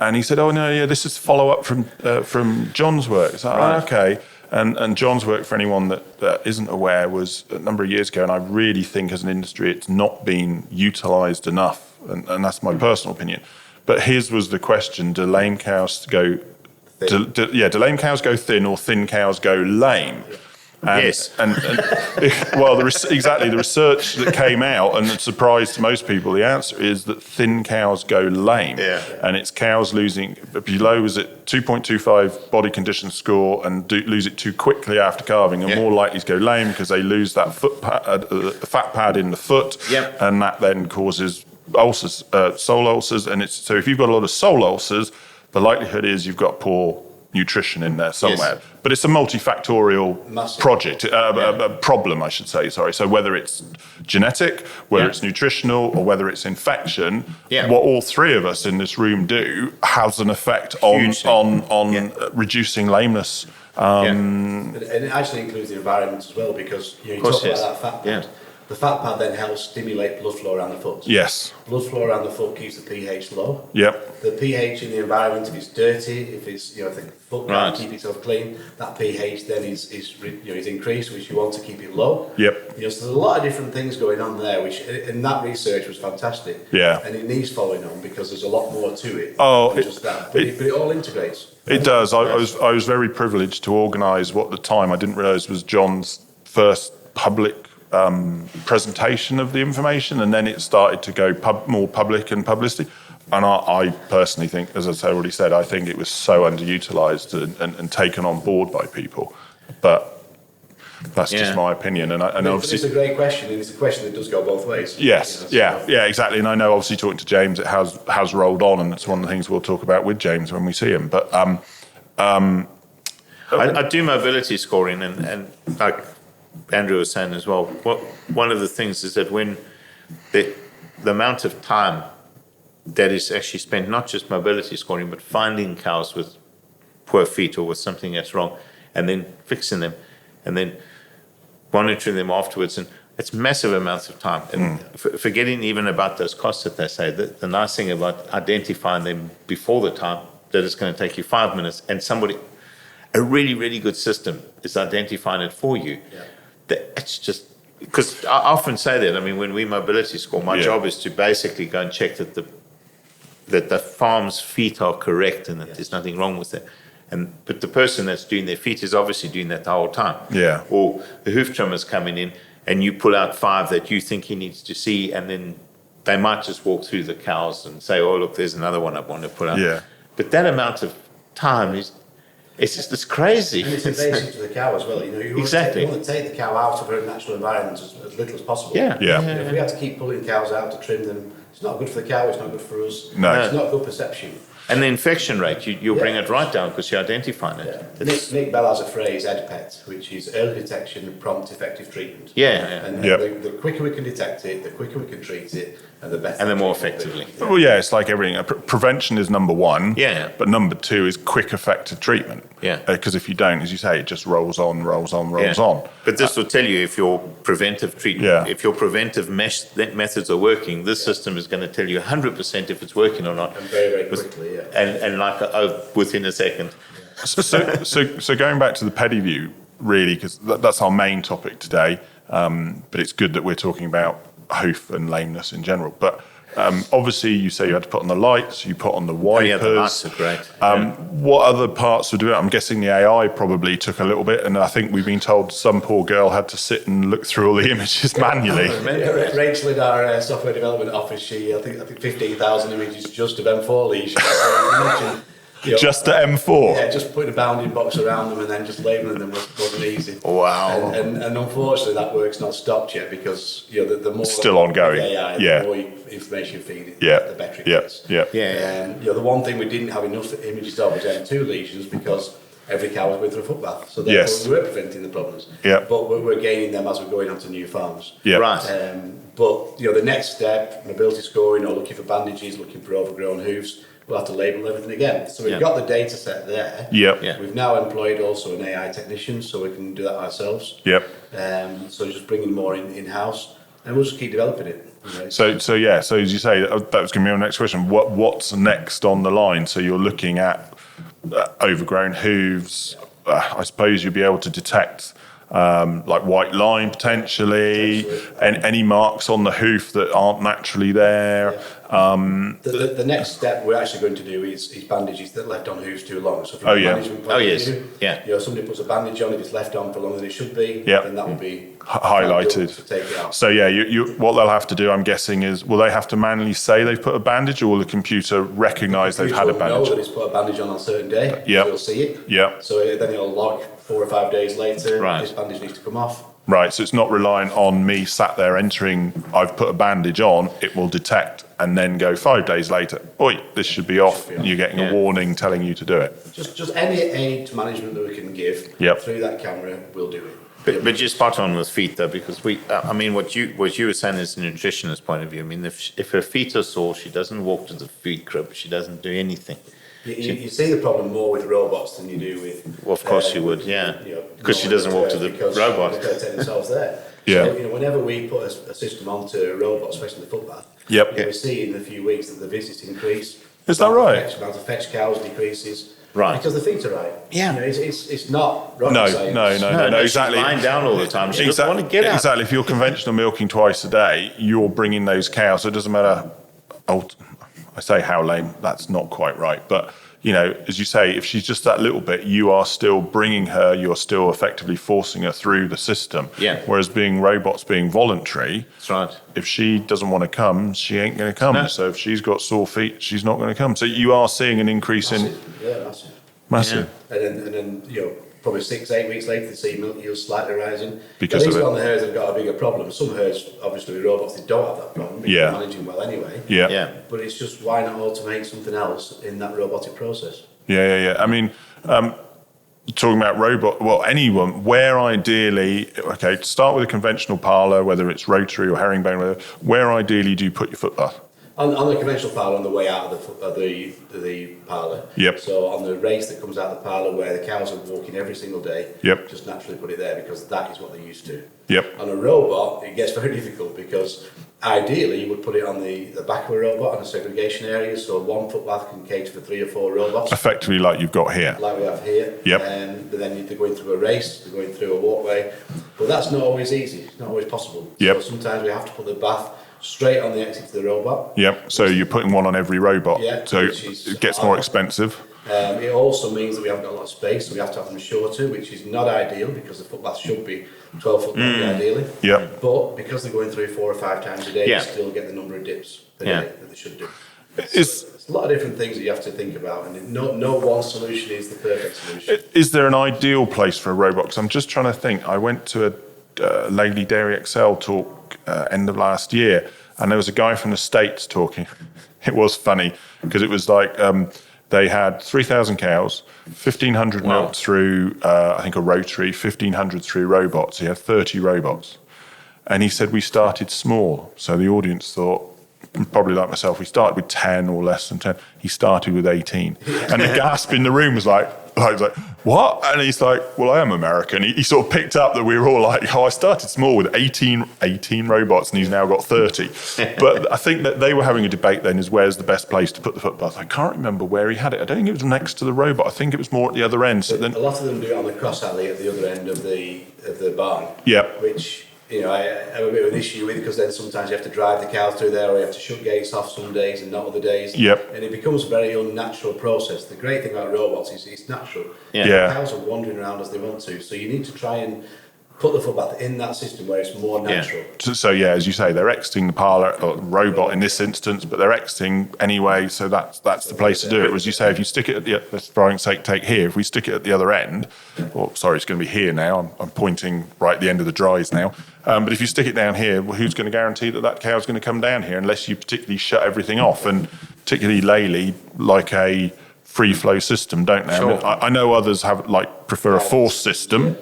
Speaker 1: And he said, oh no, this is follow up from John's work. It's like, okay. And John's work, for anyone that isn't aware, was a number of years ago, and I really think as an industry it's not been utilised enough, and that's my personal opinion. But his was the question: do lame cows go thin? Do lame cows go thin, or thin cows go lame? And well, the research that came out, and it surprised most people, the answer is that thin cows go lame. And it's cows losing below, is it 2.25 body condition score, and lose it too quickly after calving, are more likely to go lame because they lose that foot pad, the fat pad in the foot, and that then causes ulcers, sole ulcers. And so if you've got a lot of sole ulcers, the likelihood is you've got poor nutrition in there somewhere. But it's a multifactorial problem, I should say. Sorry. So whether it's genetic, whether it's nutritional, or whether it's infection, what all three of us in this room do has an effect on reducing lameness. And
Speaker 3: it actually includes the environment as well, because you talk about that fat pad. The fat pad then helps stimulate blood flow around the foot. Blood flow around the foot keeps the pH low. The pH in the environment, if it's dirty, if it's if the foot can't keep itself clean, that pH then is increased, which you want to keep it low. So there's a lot of different things going on there, which and that research was fantastic. And it needs following on because there's a lot more to it than just that. But it all integrates.
Speaker 1: It does. I was very privileged to organise what at the time I didn't realise was John's first public presentation of the information, and then it started to go more public and publicity. And I personally think, as I already said, I think it was so underutilised and taken on board by people. But That's just my opinion. And obviously,
Speaker 3: it's a great question, and it's a question that does go both ways.
Speaker 1: Yes, yeah, exactly. And I know, obviously, talking to James, it has rolled on, and it's one of the things we'll talk about with James when we see him. But
Speaker 2: I do mobility scoring, and like Andrew was saying as well, one of the things is that when the amount of time that is actually spent, not just mobility scoring, but finding cows with poor feet or with something that's wrong, and then fixing them, and then monitoring them afterwards, and it's massive amounts of time. And forgetting even about those costs that they say, the nice thing about identifying them before the time, that it's going to take you 5 minutes, and a really, really good system is identifying it for you. It's just, because I often say that, I mean, when we mobility score, my job is to basically go and check that the farm's feet are correct and that there's nothing wrong with it. But the person that's doing their feet is obviously doing that the whole time.
Speaker 1: Yeah.
Speaker 2: Or the hoof trimmer's coming in and you pull out 5 that you think he needs to see, and then they might just walk through the cows and say, oh, look, there's another one I want to pull out.
Speaker 1: Yeah.
Speaker 2: But that amount of time it's crazy.
Speaker 3: And it's invasive to the cow as well. You know, you want to take the cow out of her natural environment as little as possible.
Speaker 1: Yeah.
Speaker 3: If we have to keep pulling cows out to trim them, it's not good for the cow, it's not good for us.
Speaker 1: No.
Speaker 3: It's not good perception.
Speaker 2: And the infection rate, you'll bring it right down because you're identifying it.
Speaker 3: Nick Bell has a phrase, EDPET, which is early detection, prompt, effective treatment.
Speaker 2: And
Speaker 3: the quicker we can detect it, the quicker we can treat it, and the better.
Speaker 2: And the more effectively.
Speaker 1: Well, it's like everything. Prevention is number one.
Speaker 2: Yeah.
Speaker 1: But number 2 is quick, effective treatment.
Speaker 2: Yeah.
Speaker 1: Because if you don't, as you say, it just rolls on.
Speaker 2: But this will tell you if your preventive treatment, if your preventive methods are working, this system is going to tell you 100% if it's working or not.
Speaker 3: And very, very quickly,
Speaker 2: And like within a second.
Speaker 1: So going back to the PediVue, really, because that's our main topic today. But it's good that we're talking about hoof and lameness in general. But obviously, you say you had to put on the lights, you put on the wipers.
Speaker 2: The lights are great.
Speaker 1: What other parts were doing? I'm guessing the AI probably took a little bit, and I think we've been told some poor girl had to sit and look through all the images manually.
Speaker 3: Rachel in our software development office, I think 15,000 images just of M4 lesions.
Speaker 1: Just the M4?
Speaker 3: Yeah, just putting a bounding box around them and then just labelling them wasn't easy.
Speaker 1: Wow.
Speaker 3: And unfortunately, that work's not stopped yet because the more...
Speaker 1: It's still ongoing.
Speaker 3: AI, the more information you feed it, the better it gets. The one thing we didn't have enough images of was M2 lesions because every cow was going through a foot bath. So therefore we were preventing the problems. But we're gaining them as we're going onto new farms.
Speaker 2: Right.
Speaker 3: But the next step, mobility scoring or looking for bandages, looking for overgrown hoofs, we'll have to label everything again. So we've got the data set there. We've now employed also an AI technician, so we can do that ourselves. So just bringing more in-house, and we'll just keep developing it.
Speaker 1: So as you say, that was going to be my next question. What's next on the line? So you're looking at overgrown hooves. I suppose you'll be able to detect like white line potentially, and any marks on the hoof that aren't naturally there.
Speaker 3: The next step we're actually going to do is bandages that left on hooves too long. So from a management point of view, somebody puts a bandage on, if it's left on for longer than it should be, then that will be
Speaker 1: highlighted.
Speaker 3: To take it out.
Speaker 1: So what they'll have to do, I'm guessing, is will they have to manually say they've put a bandage, or will the computer recognise they've had a bandage?
Speaker 3: Know that it's put a bandage on a certain day. You'll see it. So then it'll log 4 or 5 days later. This bandage needs to come off.
Speaker 1: Right, so it's not reliant on me sat there entering, I've put a bandage on, it will detect and then go 5 days later, oi, this should be off, and you're getting a warning telling you to do it.
Speaker 3: Just any aid to management that we can give through that camera, we'll do it.
Speaker 2: But you're spot on with feet though, because what you were saying is a nutritionist point of view. I mean, if her feet are sore, she doesn't walk to the feed crib, she doesn't do anything.
Speaker 3: You see the problem more with robots than you do with...
Speaker 2: Well, of course you would, because she doesn't walk to the robot.
Speaker 3: Because they take themselves there. So, whenever we put a system onto a robot, especially the footbath, we see in a few weeks that the visits increase.
Speaker 1: Is that right?
Speaker 3: The amount of fetch cows decreases.
Speaker 2: Right.
Speaker 3: Because the feet are right. It's not rocket science.
Speaker 1: No, exactly.
Speaker 2: She's lying down all the time. She doesn't want to get out.
Speaker 1: Exactly. If you're conventional milking twice a day, you're bringing those cows. So it doesn't matter. I say how lame. That's not quite right. But as you say, if she's just that little bit, you are still bringing her. You're still effectively forcing her through the system. Whereas robots being voluntary.
Speaker 2: That's right.
Speaker 1: If she doesn't want to come, she ain't going to come. No. So if she's got sore feet, she's not going to come. So you are seeing an increase in.
Speaker 3: Massive.
Speaker 1: Yeah.
Speaker 3: And then probably 6-8 weeks later, they see milk yields slightly rising.
Speaker 1: Because
Speaker 3: these are on the herds that have got a bigger problem. Some herds, obviously, with robots, they don't have that problem because they're managing well anyway.
Speaker 2: Yeah.
Speaker 3: But it's just why not automate something else in that robotic process?
Speaker 1: Yeah. I mean, talking about anyone, where ideally, okay, to start with a conventional parlour, whether it's rotary or herringbone, where ideally do you put your foot bath?
Speaker 3: On the conventional parlour, on the way out of the parlour.
Speaker 1: Yep.
Speaker 3: So on the race that comes out of the parlour where the cows are walking every single day,
Speaker 1: Yep.
Speaker 3: just naturally put it there because that is what they're used to.
Speaker 1: Yep.
Speaker 3: On a robot, it gets very difficult because ideally you would put it on the back of a robot on a segregation area, so one footbath can cater for 3 or 4 robots.
Speaker 1: Effectively like you've got here.
Speaker 3: Like we have here.
Speaker 1: Yep.
Speaker 3: But then they're going through a race, they're going through a walkway. But that's not always easy, it's not always possible.
Speaker 1: Yep.
Speaker 3: So sometimes we have to put the bath straight on the exit to the robot.
Speaker 1: Yep. So you're putting one on every robot.
Speaker 3: Yeah,
Speaker 1: So it gets more expensive.
Speaker 3: It also means that we haven't got a lot of space, so we have to have them shorter, which is not ideal because the footbath should be 12 foot long ideally.
Speaker 1: Yep.
Speaker 3: But because they're going through 4 or 5 times a day, they still get the number of dips per day that they should do. It's a lot of different things that you have to think about, and no one solution is the perfect solution.
Speaker 1: Is there an ideal place for a robot? Because I'm just trying to think. I went to a Lady Dairy Excel talk end of last year, and there was a guy from the States talking. It was funny because it was like they had 3,000 cows, 1,500 milked through I think a rotary, 1,500 through robots. He had 30 robots, and he said we started small, so the audience thought, probably like myself, we started with 10 or less than 10. He started with 18. And the gasp in the room was like, what? And he's like, well, I am American. He sort of picked up that we were all like, I started small with 18 robots and he's now got 30. But I think that they were having a debate then is where's the best place to put the footbath. I can't remember where he had it. I don't think it was next to the robot. I think it was more at the other end. So then,
Speaker 3: a lot of them do it on the cross alley at the other end of the barn.
Speaker 1: Yep.
Speaker 3: Which, I have a bit of an issue with because then sometimes you have to drive the cows through there or you have to shut gates off some days and not other days.
Speaker 1: Yep.
Speaker 3: And it becomes a very unnatural process. The great thing about robots is it's natural.
Speaker 1: Yeah.
Speaker 3: The cows are wandering around as they want to. So you need to try and put the footbath in that system where it's more natural.
Speaker 1: So as you say, they're exiting the parlour, or robot in this instance, but they're exiting anyway, so that's the place to do it. As you say, if you stick it at the, let's for argument's sake take here, if we stick it at the other end, sorry, it's going to be here now, I'm pointing right at the end of the dries now, but if you stick it down here, well, who's going to guarantee that cow's going to come down here unless you particularly shut everything off, and particularly Laley, like a free flow system, don't they?
Speaker 2: Sure.
Speaker 1: I know others prefer a forced system,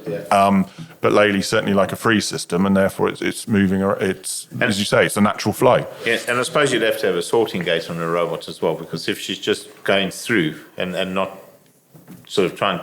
Speaker 1: but Laley certainly like a free system, and therefore it's moving. It's as you say, it's a natural flow.
Speaker 2: Yeah, and I suppose you'd have to have a sorting gate on a robot as well, because if she's just going through and not sort of trying.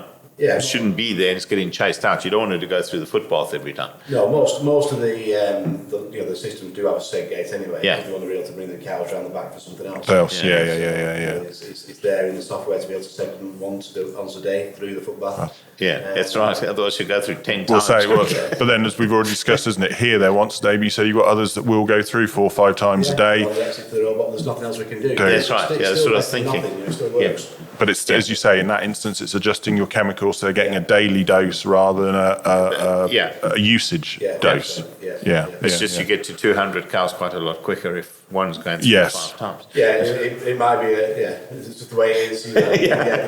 Speaker 2: Shouldn't be there and it's getting chased out. You don't want her to go through the footpath every time.
Speaker 3: No, most of the systems do have a seg gate anyway.
Speaker 2: Yeah.
Speaker 3: If you want to be able to bring the cows around the back for something else.
Speaker 1: Yeah.
Speaker 3: It's there in the software to be able to seg them once a day through the footbath.
Speaker 2: That's right. Otherwise you go through 10
Speaker 1: We'll
Speaker 2: times.
Speaker 1: but then as we've already discussed, isn't it? Here they're once a day, but you say you've got others that will go through 4 or 5 times a day.
Speaker 3: On the exit to the robot, there's nothing else we can do.
Speaker 2: That's right. That's what I was thinking.
Speaker 3: It still works.
Speaker 1: But it's as you say, in that instance, it's adjusting your chemicals, so they're getting a daily dose rather than a usage dose.
Speaker 2: It's just you get to 200 cows quite a lot quicker if one's going through 5 times.
Speaker 3: It might be it's just the way it is.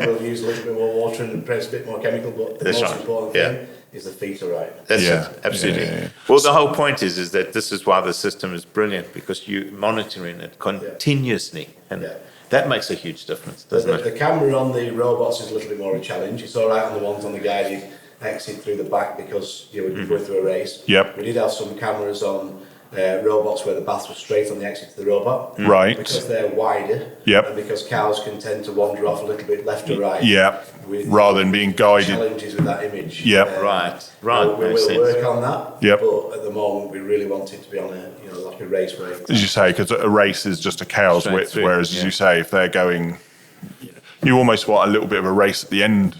Speaker 3: We'll use a little bit more water and press a bit more chemical, but the most important thing is the feet are right.
Speaker 2: That's it, absolutely. Well, the whole point is that this is why the system is brilliant, because you're monitoring it continuously, and that makes a huge difference, doesn't it?
Speaker 3: The camera on the robots is a little bit more of a challenge. It's all right on the ones on the guided exit through the back because we're going through a race.
Speaker 1: Yep.
Speaker 3: We did have some cameras on robots where the bath was straight on the exit to the robot.
Speaker 1: Right.
Speaker 3: Because they're wider.
Speaker 1: Yep.
Speaker 3: And because cows can tend to wander off a little bit left or right.
Speaker 1: Rather than being guided.
Speaker 3: Challenges with that image.
Speaker 2: Right.
Speaker 3: We will work on that.
Speaker 1: Yep.
Speaker 3: But at the moment, we really want it to be on like a raceway.
Speaker 1: As you say, because a race is just a cow's width, whereas as you say, if they're going, you almost want a little bit of a race at the end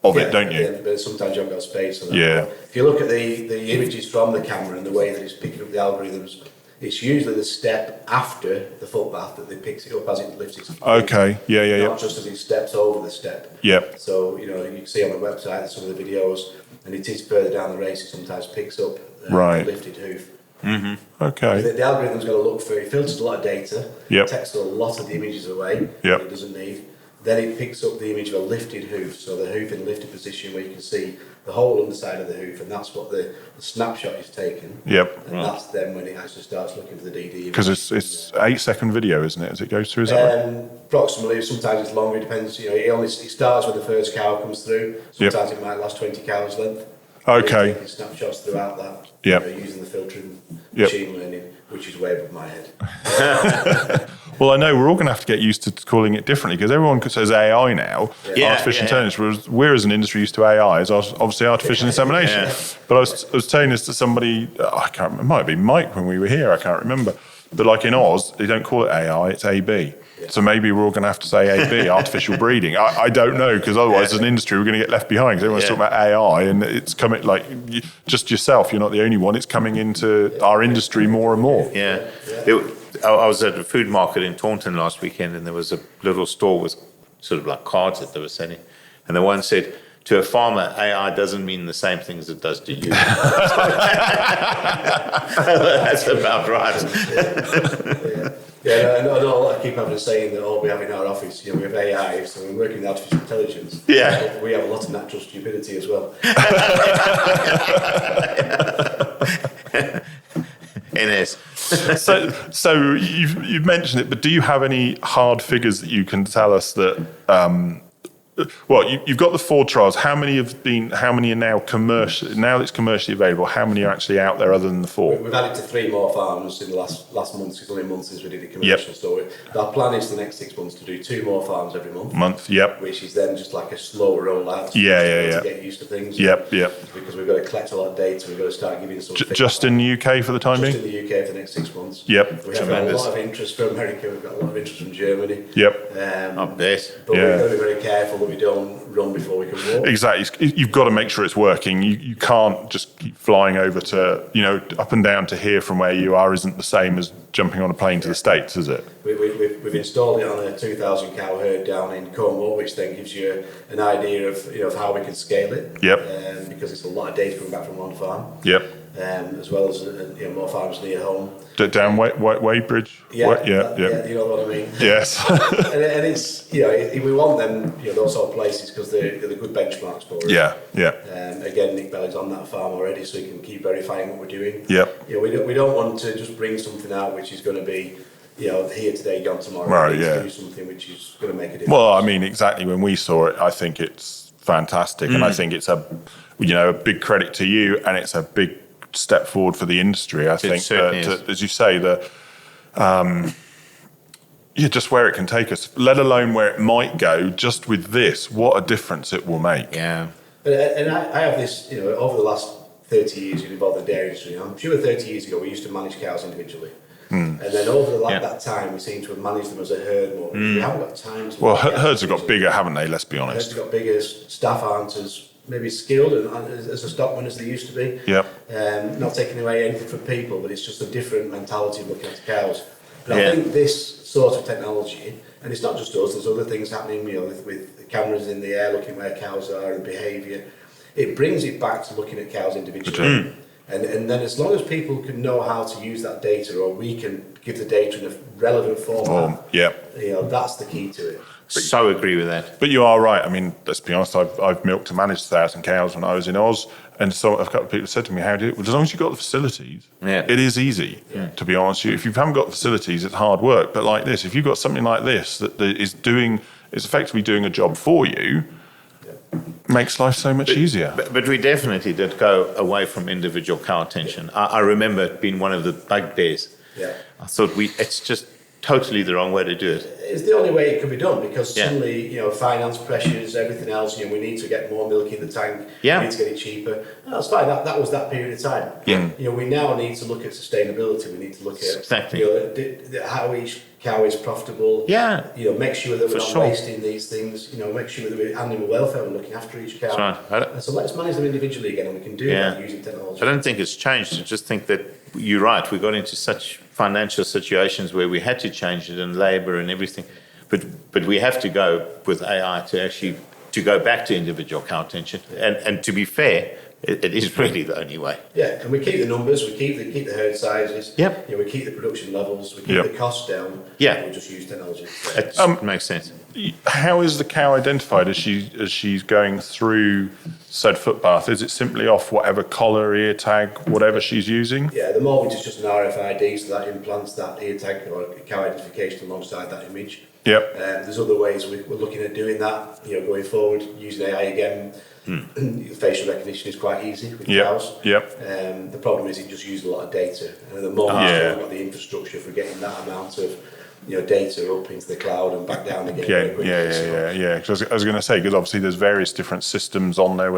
Speaker 1: of it, don't you?
Speaker 3: But sometimes you haven't got space. So if you look at the images from the camera and the way that it's picking up the algorithms, it's usually the step after the footbath that it picks it up as it lifts its feet.
Speaker 1: Okay,
Speaker 3: Not just as it steps over the step.
Speaker 1: Yep.
Speaker 3: So, you can see on the website some of the videos, and it is further down the race, it sometimes picks up the lifted hoof.
Speaker 1: Mm-hmm. Okay.
Speaker 3: The algorithm's got to look for it, filters a lot of data,
Speaker 1: Yep.
Speaker 3: takes a lot of the images away that it doesn't need, then it picks up the image of a lifted hoof, so the hoof in lifted position where you can see the whole underside of the hoof, and that's what the snapshot is taken.
Speaker 1: Yep.
Speaker 3: And that's then when it actually starts looking for the DD.
Speaker 1: Because it's 8-second video, isn't it, as it goes through? Is that right?
Speaker 3: Approximately. Sometimes it's longer. It depends. It starts when the first cow comes through. Sometimes it might last 20 cows length.
Speaker 1: Okay.
Speaker 3: Taking snapshots throughout that.
Speaker 1: Yep.
Speaker 3: Using the filtering, machine learning, which is way above my head.
Speaker 1: Well, I know we're all going to have to get used to calling it differently because everyone says AI now, artificial intelligence, whereas we're as an industry used to AI as obviously artificial insemination. Yeah. But I was telling this to somebody, I can't remember, it might have been Mike when we were here, I can't remember. But like in Oz, they don't call it AI, it's AB. Yeah. So maybe we're all going to have to say AB, artificial breeding. I don't know, because otherwise as an industry we're going to get left behind because everyone's talking about AI and it's coming like just yourself, you're not the only one, it's coming into our industry more and more.
Speaker 2: Yeah. I was at a food market in Taunton last weekend and there was a little store with sort of like cards that they were selling. And the one said, to a farmer, AI doesn't mean the same thing as it does to you. That's about right.
Speaker 3: Yeah, and I keep having to say that all we have in our office, we have AI, so we're working with artificial intelligence.
Speaker 2: Yeah.
Speaker 3: We have a lot of natural stupidity as well.
Speaker 2: NS.
Speaker 1: So you've mentioned it, but do you have any hard figures that you can tell us that? You've got the 4 trials. How many are now commercial? Now that it's commercially available, how many are actually out there other than the 4?
Speaker 3: We've added to 3 more farms in the last month. It's only a month since we did it commercial. So our plan is the next 6 months to do 2 more farms every month. Which is then just like a slow rollout. To get used to things. Because we've got to collect a lot of data. We've got to start giving some.
Speaker 1: Just in the UK for the time being.
Speaker 3: Just in the UK for the next 6 months.
Speaker 1: We
Speaker 3: have got a lot of interest from America. We've got a lot of interest from Germany.
Speaker 2: But
Speaker 3: we've got to be very careful that we don't run before we can walk.
Speaker 1: Exactly. You've got to make sure it's working. You can't just keep flying over to, up and down to here from where you are isn't the same as jumping on a plane to the States, is it?
Speaker 3: We've installed it on a 2,000 cow herd down in Cornwall, which then gives you an idea of how we can scale it. Because it's a lot of data coming back from one farm. As well as more farms near home.
Speaker 1: Down Weybridge?
Speaker 3: You know what I mean?
Speaker 1: Yes.
Speaker 3: and it's, we want them, those sort of places because they're good benchmarks for us. Again, Nick Belly's on that farm already, so he can keep verifying what we're doing. We don't want to just bring something out which is going to be, here today, gone tomorrow.
Speaker 1: Right,
Speaker 3: to do something which is going to make a difference.
Speaker 1: Well, I mean, exactly. When we saw it, I think it's fantastic. And I think it's a big credit to you, and it's a big step forward for the industry. I think as you say, just where it can take us, let alone where it might go, just with this, what a difference it will make.
Speaker 3: And I have this, over the last 30 years involved in the dairy industry. I'm sure 30 years ago we used to manage cows individually. And then over that time we seem to have managed them as a herd more. We haven't got time to...
Speaker 1: Well, herds have got bigger, haven't they? Let's be honest.
Speaker 3: Herds have got bigger, staff aren't as maybe skilled as a stockman as they used to be. Not taking away anything from people, but it's just a different mentality of looking at cows. But I think this sort of technology, and it's not just us, there's other things happening, with cameras in the air looking where cows are and behaviour. It brings it back to looking at cows individually. And then as long as people can know how to use that data, or we can give the data in a relevant format, that's the key to it.
Speaker 2: So agree with that.
Speaker 1: But you are right. I mean, let's be honest, I've milked and managed 1,000 cows when I was in Oz, and so a couple of people said to me, how do you do it? Well, as long as you've got the facilities, it is easy, to be honest with you. If you haven't got the facilities, it's hard work. But like this, if you've got something like this that is effectively doing a job for you, makes life so much easier.
Speaker 2: But we definitely did go away from individual cow attention. I remember it being one of the bugbears. I thought it's just totally the wrong way to do it.
Speaker 3: It's the only way it can be done, because suddenly, finance pressures, everything else, we need to get more milk in the tank, we need to get it cheaper. No, that's fine, that was that period of time. We now need to look at sustainability, we need to look at how each cow is profitable, make sure that we're not wasting these things, make sure that we're animal welfare, we're looking after each cow.
Speaker 2: That's right.
Speaker 3: And so let's manage them individually again, and we can do that using technology.
Speaker 2: I don't think it's changed. I just think that you're right, we got into such financial situations where we had to change it, and labour and everything, but we have to go with AI to go back to individual cow attention, and to be fair, it is really the only way.
Speaker 3: And we keep the numbers, we keep the herd sizes, we keep the production levels, we keep the costs down, we just use technology.
Speaker 2: It makes sense.
Speaker 1: how is the cow identified as she's going through said footbath? Is it simply off whatever collar, ear tag, whatever she's using?
Speaker 3: Yeah, at the moment it's just an RFID, so that implants that ear tag or cow identification alongside that image.
Speaker 1: Yep.
Speaker 3: There's other ways we're looking at doing that, going forward, using AI again. Facial recognition is quite easy with cows.
Speaker 1: Yep.
Speaker 3: The problem is it just uses a lot of data, and at the moment we haven't got the infrastructure for getting that amount of data up into the cloud and back down again.
Speaker 1: Yeah. Because I was going to say, because obviously there's various different systems on there.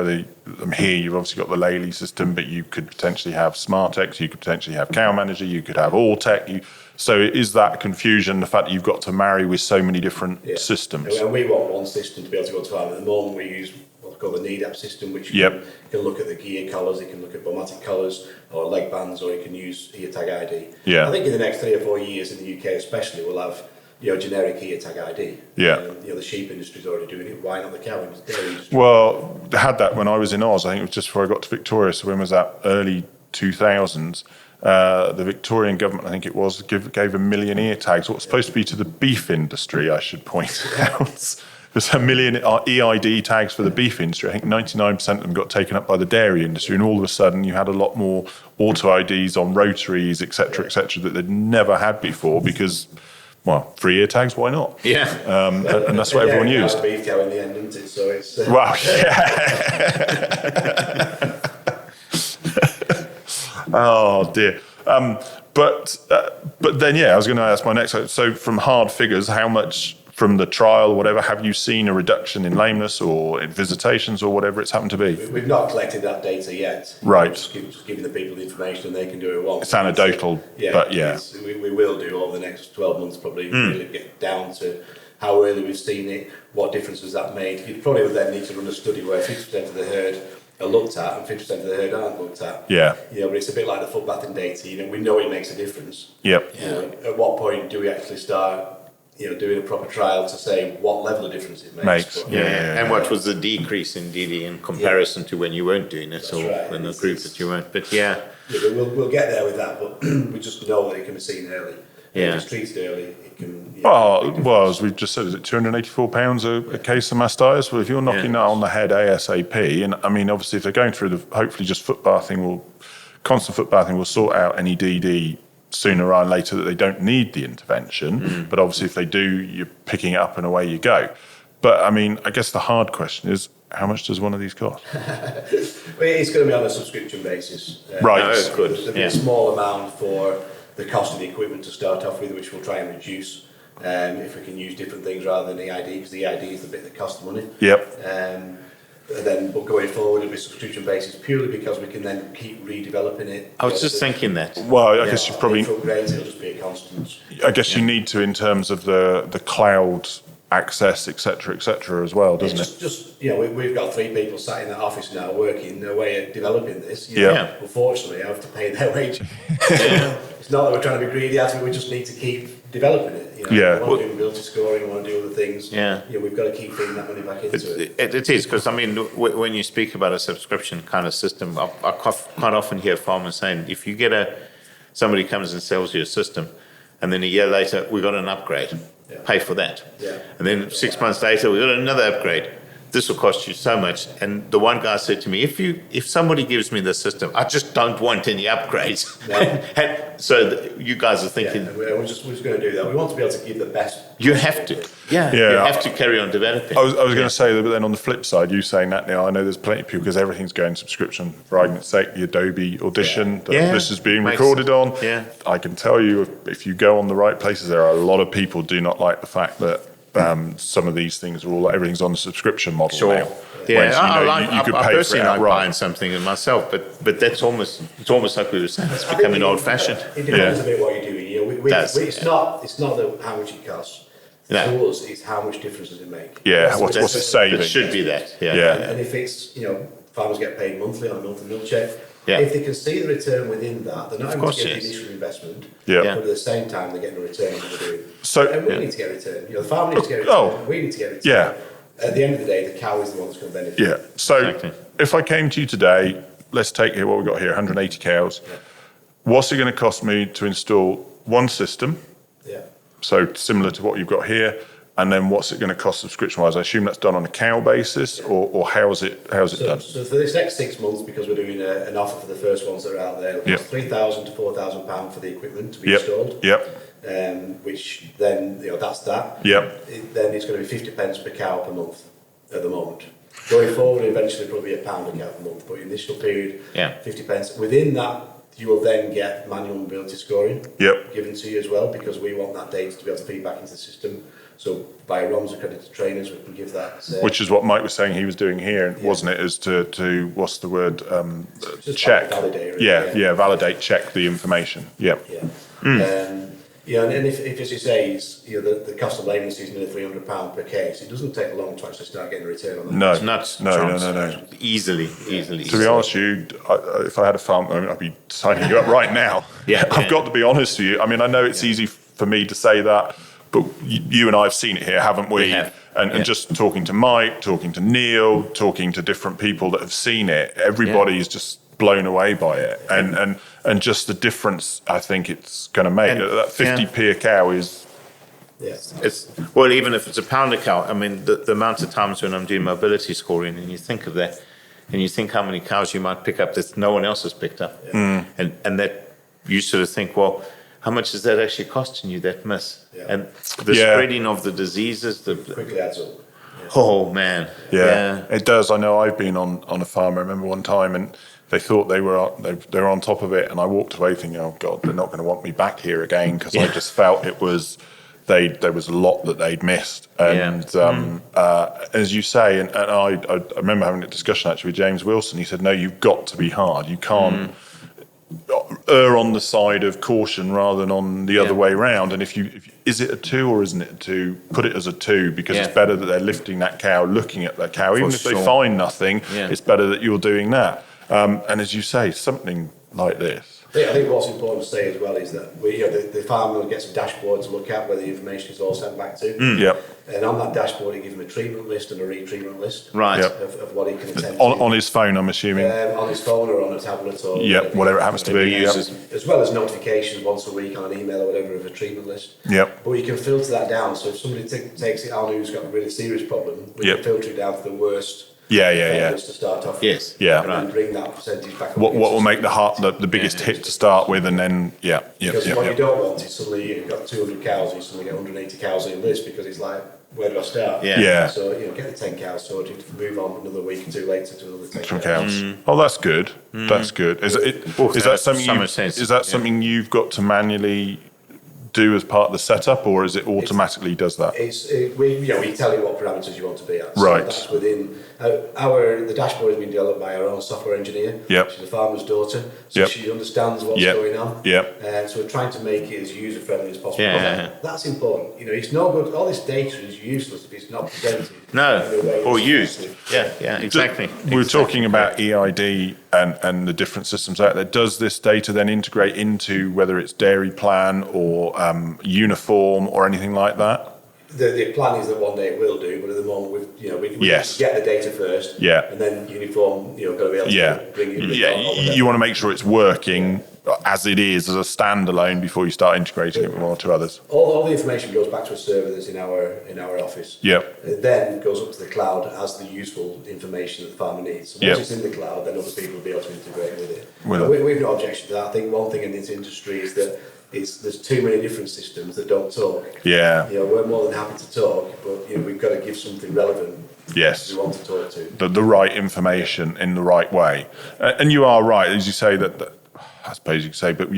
Speaker 1: Here you've obviously got the Lely system, but you could potentially have SmartX, you could potentially have Cow Manager, you could have Alltech. So is that confusion the fact that you've got to marry with so many different systems?
Speaker 3: And we want one system to be able to go to farm. At the moment we use what's called the NEDAP system, which can look at the gear collars, it can look at bowmatic collars or leg bands, or it can use ear tag ID.
Speaker 1: Yeah.
Speaker 3: I think in the next 3 or 4 years in the UK especially, we'll have generic ear tag ID.
Speaker 1: Yeah.
Speaker 3: The sheep industry's already doing it. Why not the cow industry?
Speaker 1: Well, I had that when I was in Oz. I think it was just before I got to Victoria. So when was that? Early 2000s. The Victorian government, I think it was, gave 1 million ear tags. What's supposed to be to the beef industry, I should point out. There's 1 million EID tags for the beef industry. I think 99% of them got taken up by the dairy industry, and all of a sudden you had a lot more auto IDs on rotaries, etc., that they'd never had before because, well, free ear tags, why not?
Speaker 3: Yeah.
Speaker 1: And that's what everyone used.
Speaker 3: Beef cow in the end, isn't it? So it's.
Speaker 1: Well, yeah. Oh dear. But then, I was going to ask my next. So, from hard figures, how much from the trial, whatever, have you seen a reduction in lameness or in visitations or whatever it's happened to be?
Speaker 3: We've not collected that data yet.
Speaker 1: Right.
Speaker 3: Just giving the people the information, and they can do it once.
Speaker 1: It's anecdotal, but
Speaker 3: we will do over the next 12 months probably really get down to how early we've seen it, what differences that made. You probably would then need to run a study where 50% of the herd are looked at and 50% of the herd aren't looked at.
Speaker 1: Yeah.
Speaker 3: But it's a bit like the foot bathing data. We know it makes a difference.
Speaker 1: Yep.
Speaker 3: At what point do we actually start doing a proper trial to say what level of difference it makes?
Speaker 2: And what was the decrease in DD in comparison to when you weren't doing it, when the group that you weren't? But
Speaker 3: we'll get there with that, but we just know that it can be seen early. If it's treated early, it can.
Speaker 1: Well, as we've just said, is it £284 a case of mastitis? Well, if you're knocking that on the head ASAP, and I mean, obviously, if they're going through hopefully just constant foot bathing will sort out any DD sooner rather than later that they don't need the intervention. But obviously, if they do, you're picking it up and away you go. But I mean, I guess the hard question is, how much does one of these cost?
Speaker 3: It's going to be on a subscription basis.
Speaker 1: Right.
Speaker 3: There'll be a small amount for the cost of the equipment to start off with, which we'll try and reduce if we can use different things rather than EID, because the EID is the bit that costs money.
Speaker 1: Yep.
Speaker 3: But going forward, it'll be subscription basis purely because we can then keep redeveloping it.
Speaker 2: I was just thinking that.
Speaker 1: Well, I guess you probably.
Speaker 3: Upgrades, it'll just be a constant.
Speaker 1: I guess you need to in terms of the cloud access, etc., as well, doesn't it?
Speaker 3: Just we've got 3 people sat in that office now working their way at developing this. Unfortunately, I have to pay their wages. It's not that we're trying to be greedy. I think we just need to keep developing it. We want to do ability scoring, we want to do other things. We've got to keep feeding that money back into it.
Speaker 2: It is, because I mean, when you speak about a subscription kind of system, I quite often hear farmers saying, if you get somebody comes and sells you a system, and then a year later we got an upgrade, pay for that. And then 6 months later we got another upgrade. This will cost you so much. And the one guy said to me, if somebody gives me the system, I just don't want any upgrades. And so you guys are thinking...
Speaker 3: we're just going to do that. We want to be able to give the best...
Speaker 2: You have to. You have to carry on developing.
Speaker 1: I was going to say that, but then on the flip side, you saying that now, I know there's plenty of people, because everything's going subscription. For argument's sake, the Adobe Audition that this is being recorded on. I can tell you, if you go on the right places, there are a lot of people do not like the fact that some of these things are everything's on the subscription model now.
Speaker 2: I personally like buying something myself, but that's almost like we were saying, it's becoming old-fashioned.
Speaker 3: It depends a bit what you're doing. It's not how much it costs. To us, it's how much difference does it make.
Speaker 1: What's it saving?
Speaker 2: It should be that.
Speaker 3: And if it's farmers get paid monthly on a month-to-month check. If they can see the return within that, they're not having to get the initial investment, but at the same time they're getting a return on what they're doing. And we need to get a return. The farmer needs to get a return. We need to get a return. At the end of the day, the cow is the one that's going to benefit.
Speaker 1: So if I came to you today, let's take here what we've got here, 180 cows. What's it going to cost me to install one system? So similar to what you've got here, and then what's it going to cost subscription-wise? I assume that's done on a cow basis, or how's it done?
Speaker 3: So for this next 6 months, because we're doing an offer for the first ones that are out there, it's £3,000 to £4,000 for the equipment to be installed. Which then, that's that. Then it's going to be 50 pence per cow per month at the moment. Going forward, eventually probably £1 a cow per month, but in the initial period, 50 pence. Within that, you will then get manual mobility scoring given to you as well, because we want that data to be able to feed back into the system. So by ROMS accredited trainers, we can give that.
Speaker 1: Which is what Mike was saying he was doing here, wasn't it? Is to what's the word? Check.
Speaker 3: Validate.
Speaker 1: Validate, check the information.
Speaker 3: And if as you say, the cost of labelling is nearly £300 per case, it doesn't take long to actually start getting a return on that.
Speaker 2: No. Easily.
Speaker 1: To be honest with you, if I had a farm, I'd be signing you up right now. I've got to be honest with you. I mean, I know it's easy for me to say that, but you and I have seen it here, haven't we?
Speaker 2: We have.
Speaker 1: And just talking to Mike, talking to Neil, talking to different people that have seen it, everybody is just blown away by it, and just the difference I think it's going to make. That 50p a cow is.
Speaker 2: It's well, even if it's £1 a cow. I mean, the amount of times when I'm doing mobility scoring, and you think of that, and you think how many cows you might pick up that no one else has picked up, and that you sort of think, well, how much is that actually costing you, that miss? And the spreading of the diseases,
Speaker 3: quickly adds up.
Speaker 2: Oh man,
Speaker 1: it does. I know I've been on a farm. I remember one time, and they thought they were on top of it, and I walked away thinking, oh God, they're not going to want me back here again, because I just felt it was there was a lot that they'd missed. And as you say, and I remember having a discussion actually with James Wilson. He said, no, you've got to be hard. You can't err on the side of caution rather than on the other way round. And if is it a 2 or isn't it a 2? Put it as a 2, because it's better that they're lifting that cow, looking at that cow, even if they find nothing. It's better that you're doing that. And as you say, something like this.
Speaker 3: I think what's important to say as well is that the farmer will get some dashboard to look at where the information is all sent back to. And on that dashboard, it gives him a treatment list and a retreatment list of what he can attend to.
Speaker 1: On his phone, I'm assuming.
Speaker 3: On his phone or on a tablet or
Speaker 1: whatever it happens to be.
Speaker 3: As well as notifications once a week on an email or whatever of a treatment list. But you can filter that down. So if somebody takes it on who's got a really serious problem, we can filter it down to the worst. To start off with. And bring that percentage back.
Speaker 1: What will make the biggest hit to start with, and then
Speaker 3: Because what you don't want is suddenly you've got 200 cows, you suddenly get 180 cows in this, because it's like, where do I start? So get the 10 cows sorted, move on another week or two later to another 10 cows.
Speaker 1: Oh, that's good. That's good. Is that something you've got to manually do as part of the setup, or is it automatically does that?
Speaker 3: We tell you what parameters you want to be at.
Speaker 1: So
Speaker 3: that's within the dashboard has been developed by our own software engineer. She's a farmer's daughter, so she understands what's going on. So we're trying to make it as user friendly as possible. That's important. It's no good. All this data is useless if it's not presented.
Speaker 2: Or used. Exactly.
Speaker 1: We were talking about EID and the different systems out there. Does this data then integrate into whether it's Dairy Plan or Uniform or anything like that?
Speaker 3: The plan is that one day it will do, but at the moment we get the data first, and then Uniform, got to be able to bring it.
Speaker 1: You want to make sure it's working as it is as a standalone before you start integrating it with one or two others.
Speaker 3: All the information goes back to a server that's in our office. It then goes up to the cloud as the useful information that the farmer needs. So once it's in the cloud, then other people will be able to integrate with it. We've no objection to that. I think one thing in this industry is that there's too many different systems that don't talk. We're more than happy to talk, but we've got to give something relevant. We want to talk to
Speaker 1: the right information in the right way. And you are right, as you say that. I suppose you could say, but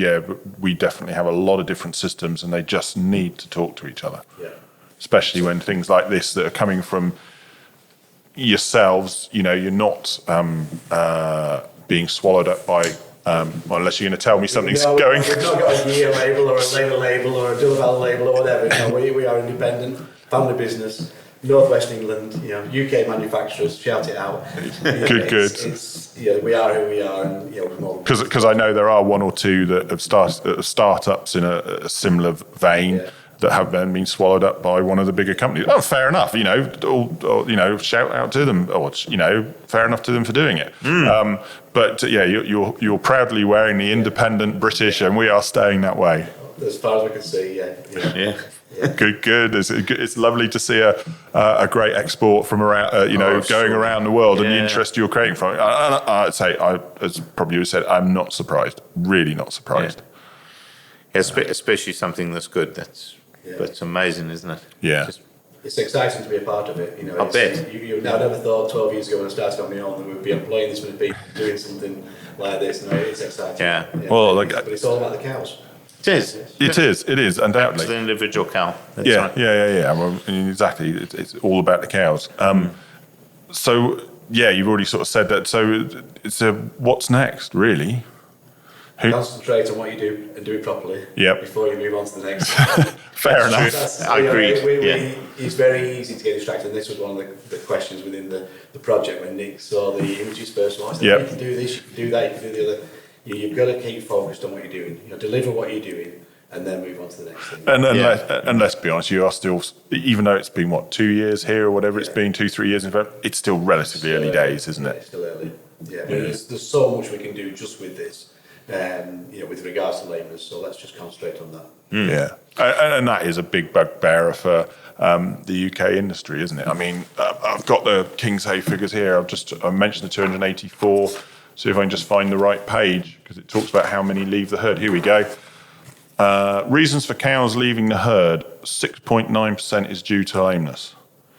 Speaker 1: we definitely have a lot of different systems, and they just need to talk to each other. Especially when things like this that are coming from yourselves, you're not being swallowed up by. Unless you're going to tell me something's going.
Speaker 3: We've not got a year label or a later label or a Delaval label or whatever. We are independendent, family business, Northwest England, UK manufacturers, shout it out.
Speaker 1: Good.
Speaker 3: We are who we are, and
Speaker 1: because I know there are one or two that have startups in a similar vein. That have been swallowed up by one of the bigger companies. Oh, fair enough. Shout out to them. Or fair enough to them for doing it. But you're proudly wearing the independent British, and we are staying that way.
Speaker 3: As far as we can see,
Speaker 1: Good. It's lovely to see a great export from around, going around the world and the interest you're creating from it. I'd say, as probably you said, I'm not surprised. Really not surprised.
Speaker 2: Yeah. Especially something that's good. That's amazing, isn't it?
Speaker 1: Yeah.
Speaker 3: It's exciting to be a part of it.
Speaker 2: I bet.
Speaker 3: I never thought 12 years ago when I started on my own that we'd be employing this many people doing something like this. No, it's exciting.
Speaker 2: Yeah.
Speaker 1: Well,
Speaker 3: but it's all about the cows.
Speaker 2: It is.
Speaker 1: It is, undoubtedly.
Speaker 2: It's the individual cow. That's
Speaker 1: Yeah,
Speaker 2: right.
Speaker 1: yeah. Well, exactly. It's all about the cows. So, you've already sort of said that. So, what's next, really?
Speaker 3: Concentrate on what you do and do it properly before you move on to the next.
Speaker 1: Fair enough.
Speaker 2: I agree.
Speaker 3: It's very easy to get distracted. And this was one of the questions within the project when Nick saw the images first. I said, you can do this, you can do that, you can do the other. You've got to keep focused on what you're doing. Deliver what you're doing, and then move on to the next thing.
Speaker 1: And let's be honest, you are still, even though it's been 2 years here or whatever it's been, 2-3 years in fact, it's still relatively early days, isn't it?
Speaker 3: It's still early. Yeah, but there's so much we can do just with this. With regards to labourers, so let's just concentrate on that.
Speaker 1: Yeah, and that is a big bugbearer for the UK industry, isn't it? I mean, I've got the Kingshay figures here. I mentioned the 284. See if I can just find the right page because it talks about how many leave the herd. Here we go. Reasons for cows leaving the herd: 6.9% is due to lameness.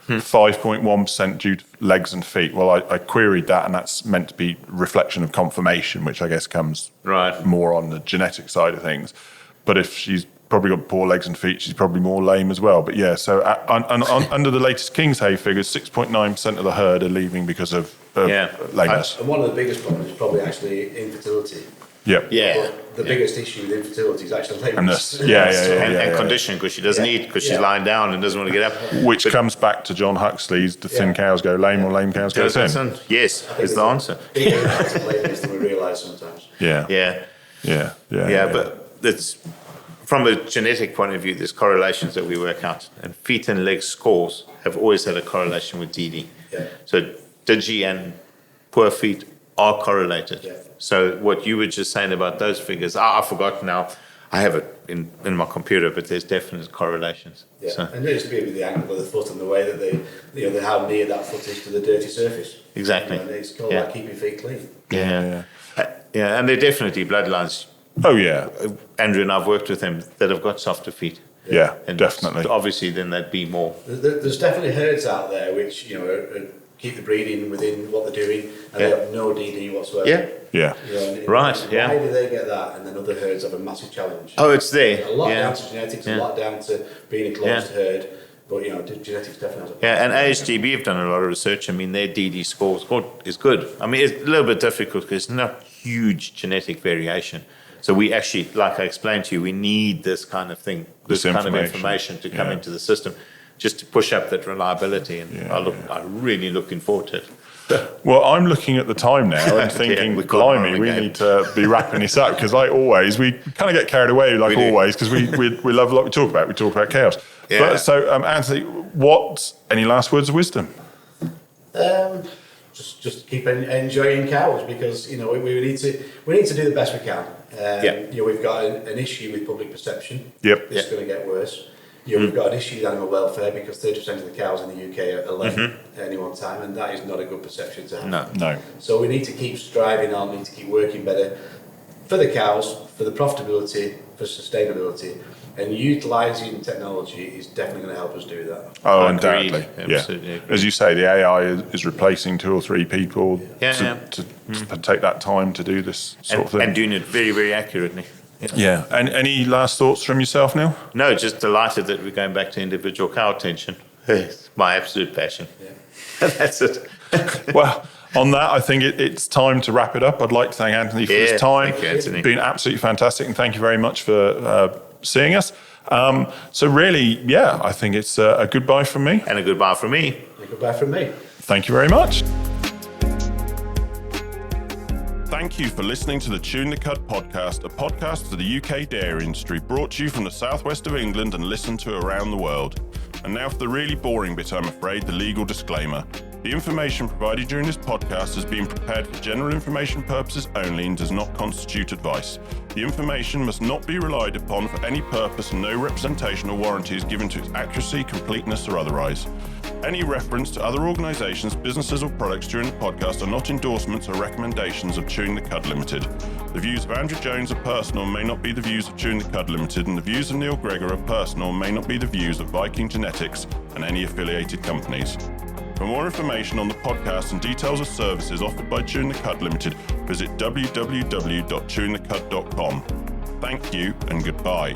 Speaker 1: 5.1% due to legs and feet. Well, I queried that, and that's meant to be reflection of conformation, which I guess comes more on the genetic side of things. But if she's probably got poor legs and feet, she's probably more lame as well. But so under the latest Kingshay figures, 6.9% of the herd are leaving because of lameness.
Speaker 3: And one of the biggest problems is probably actually infertility.
Speaker 1: Yeah.
Speaker 3: But the biggest issue with infertility is actually lameness.
Speaker 2: And condition, because she doesn't eat, because she's lying down and doesn't want to get up.
Speaker 1: Which comes back to John Huxley's "the thin cows go lame or lame cows go thin."
Speaker 2: Yes, is the answer.
Speaker 3: Bigger impact of lameness than we realise sometimes.
Speaker 2: But it's from a genetic point of view, there's correlations that we work out, and feet and leg scores have always had a correlation with DD. So digi and poor feet are correlated. So what you were just saying about those figures, I forgot now. I have it in my computer, but there's definite correlations.
Speaker 3: And there's to be with the angle of the foot and the way that they, how near that foot is to the dirty surface.
Speaker 2: Exactly.
Speaker 3: And it's called like keeping feet clean.
Speaker 2: And they're definitely bloodlines.
Speaker 1: Oh yeah,
Speaker 2: Andrew and I've worked with them that have got softer feet.
Speaker 1: And definitely.
Speaker 2: Obviously, then they'd be more.
Speaker 3: There's definitely herds out there which keep the breeding within what they're doing, and they have no DD whatsoever. Why do they get that, and then other herds have a massive challenge?
Speaker 2: Oh, it's there.
Speaker 3: A lot down to genetics, a lot down to being a closed herd. But genetics definitely.
Speaker 2: And ASGB have done a lot of research. I mean, their DD score is good. I mean, it's a little bit difficult because there's not huge genetic variation. So we actually, like I explained to you, we need this kind of thing, this kind of information to come into the system, just to push up that reliability. And I'm really looking forward to it.
Speaker 1: Well, I'm looking at the time now and thinking, blimey, we need to be wrapping this up because we kind of get carried away always because we love what we talk about. We talk about cows. But, so, Anthony, any last words of wisdom?
Speaker 3: Just keep enjoying cows because we need to do the best we can. We've got an issue with public perception. It's going to get worse. We've got an issue with animal welfare because 30% of the cows in the UK are lame at any one time, and that is not a good perception to have.
Speaker 1: No.
Speaker 3: So we need to keep striving on, need to keep working better for the cows, for the profitability, for sustainability, and utilising technology is definitely going to help us do that.
Speaker 1: Oh, undoubtedly.
Speaker 2: Absolutely.
Speaker 1: As you say, the AI is replacing 2 or 3 people to take that time to do this sort of thing.
Speaker 2: And doing it very, very accurately.
Speaker 1: And any last thoughts from yourself, Neil?
Speaker 2: No, just delighted that we're going back to individual cow attention. It's my absolute passion. That's it.
Speaker 1: Well, on that, I think it's time to wrap it up. I'd like to thank Anthony for his time.
Speaker 2: Thank you, Anthony.
Speaker 1: It's been absolutely fantastic, and thank you very much for seeing us. So really, I think it's a goodbye from me.
Speaker 2: And a goodbye from me.
Speaker 3: And a goodbye from me.
Speaker 1: Thank you very much. Thank you for listening to the Tune the Cud podcast, a podcast for the UK dairy industry, brought to you from the southwest of England and listened to around the world. And now for the really boring bit, I'm afraid, the legal disclaimer. The information provided during this podcast has been prepared for general information purposes only and does not constitute advice. The information must not be relied upon for any purpose, and no representation or warranty is given to its accuracy, completeness, or otherwise. Any reference to other organisations, businesses, or products during the podcast are not endorsements or recommendations of Chewing the Cud Limited. The views of Andrew Jones are personal and may not be the views of Chewing the Cud Limited, and the views of Neil Greggor are personal and may not be the views of Viking Genetics and any affiliated companies. For more information on the podcast and details of services offered by Chewing the Cud Limited, visit www.chewingthecud.com. Thank you and goodbye.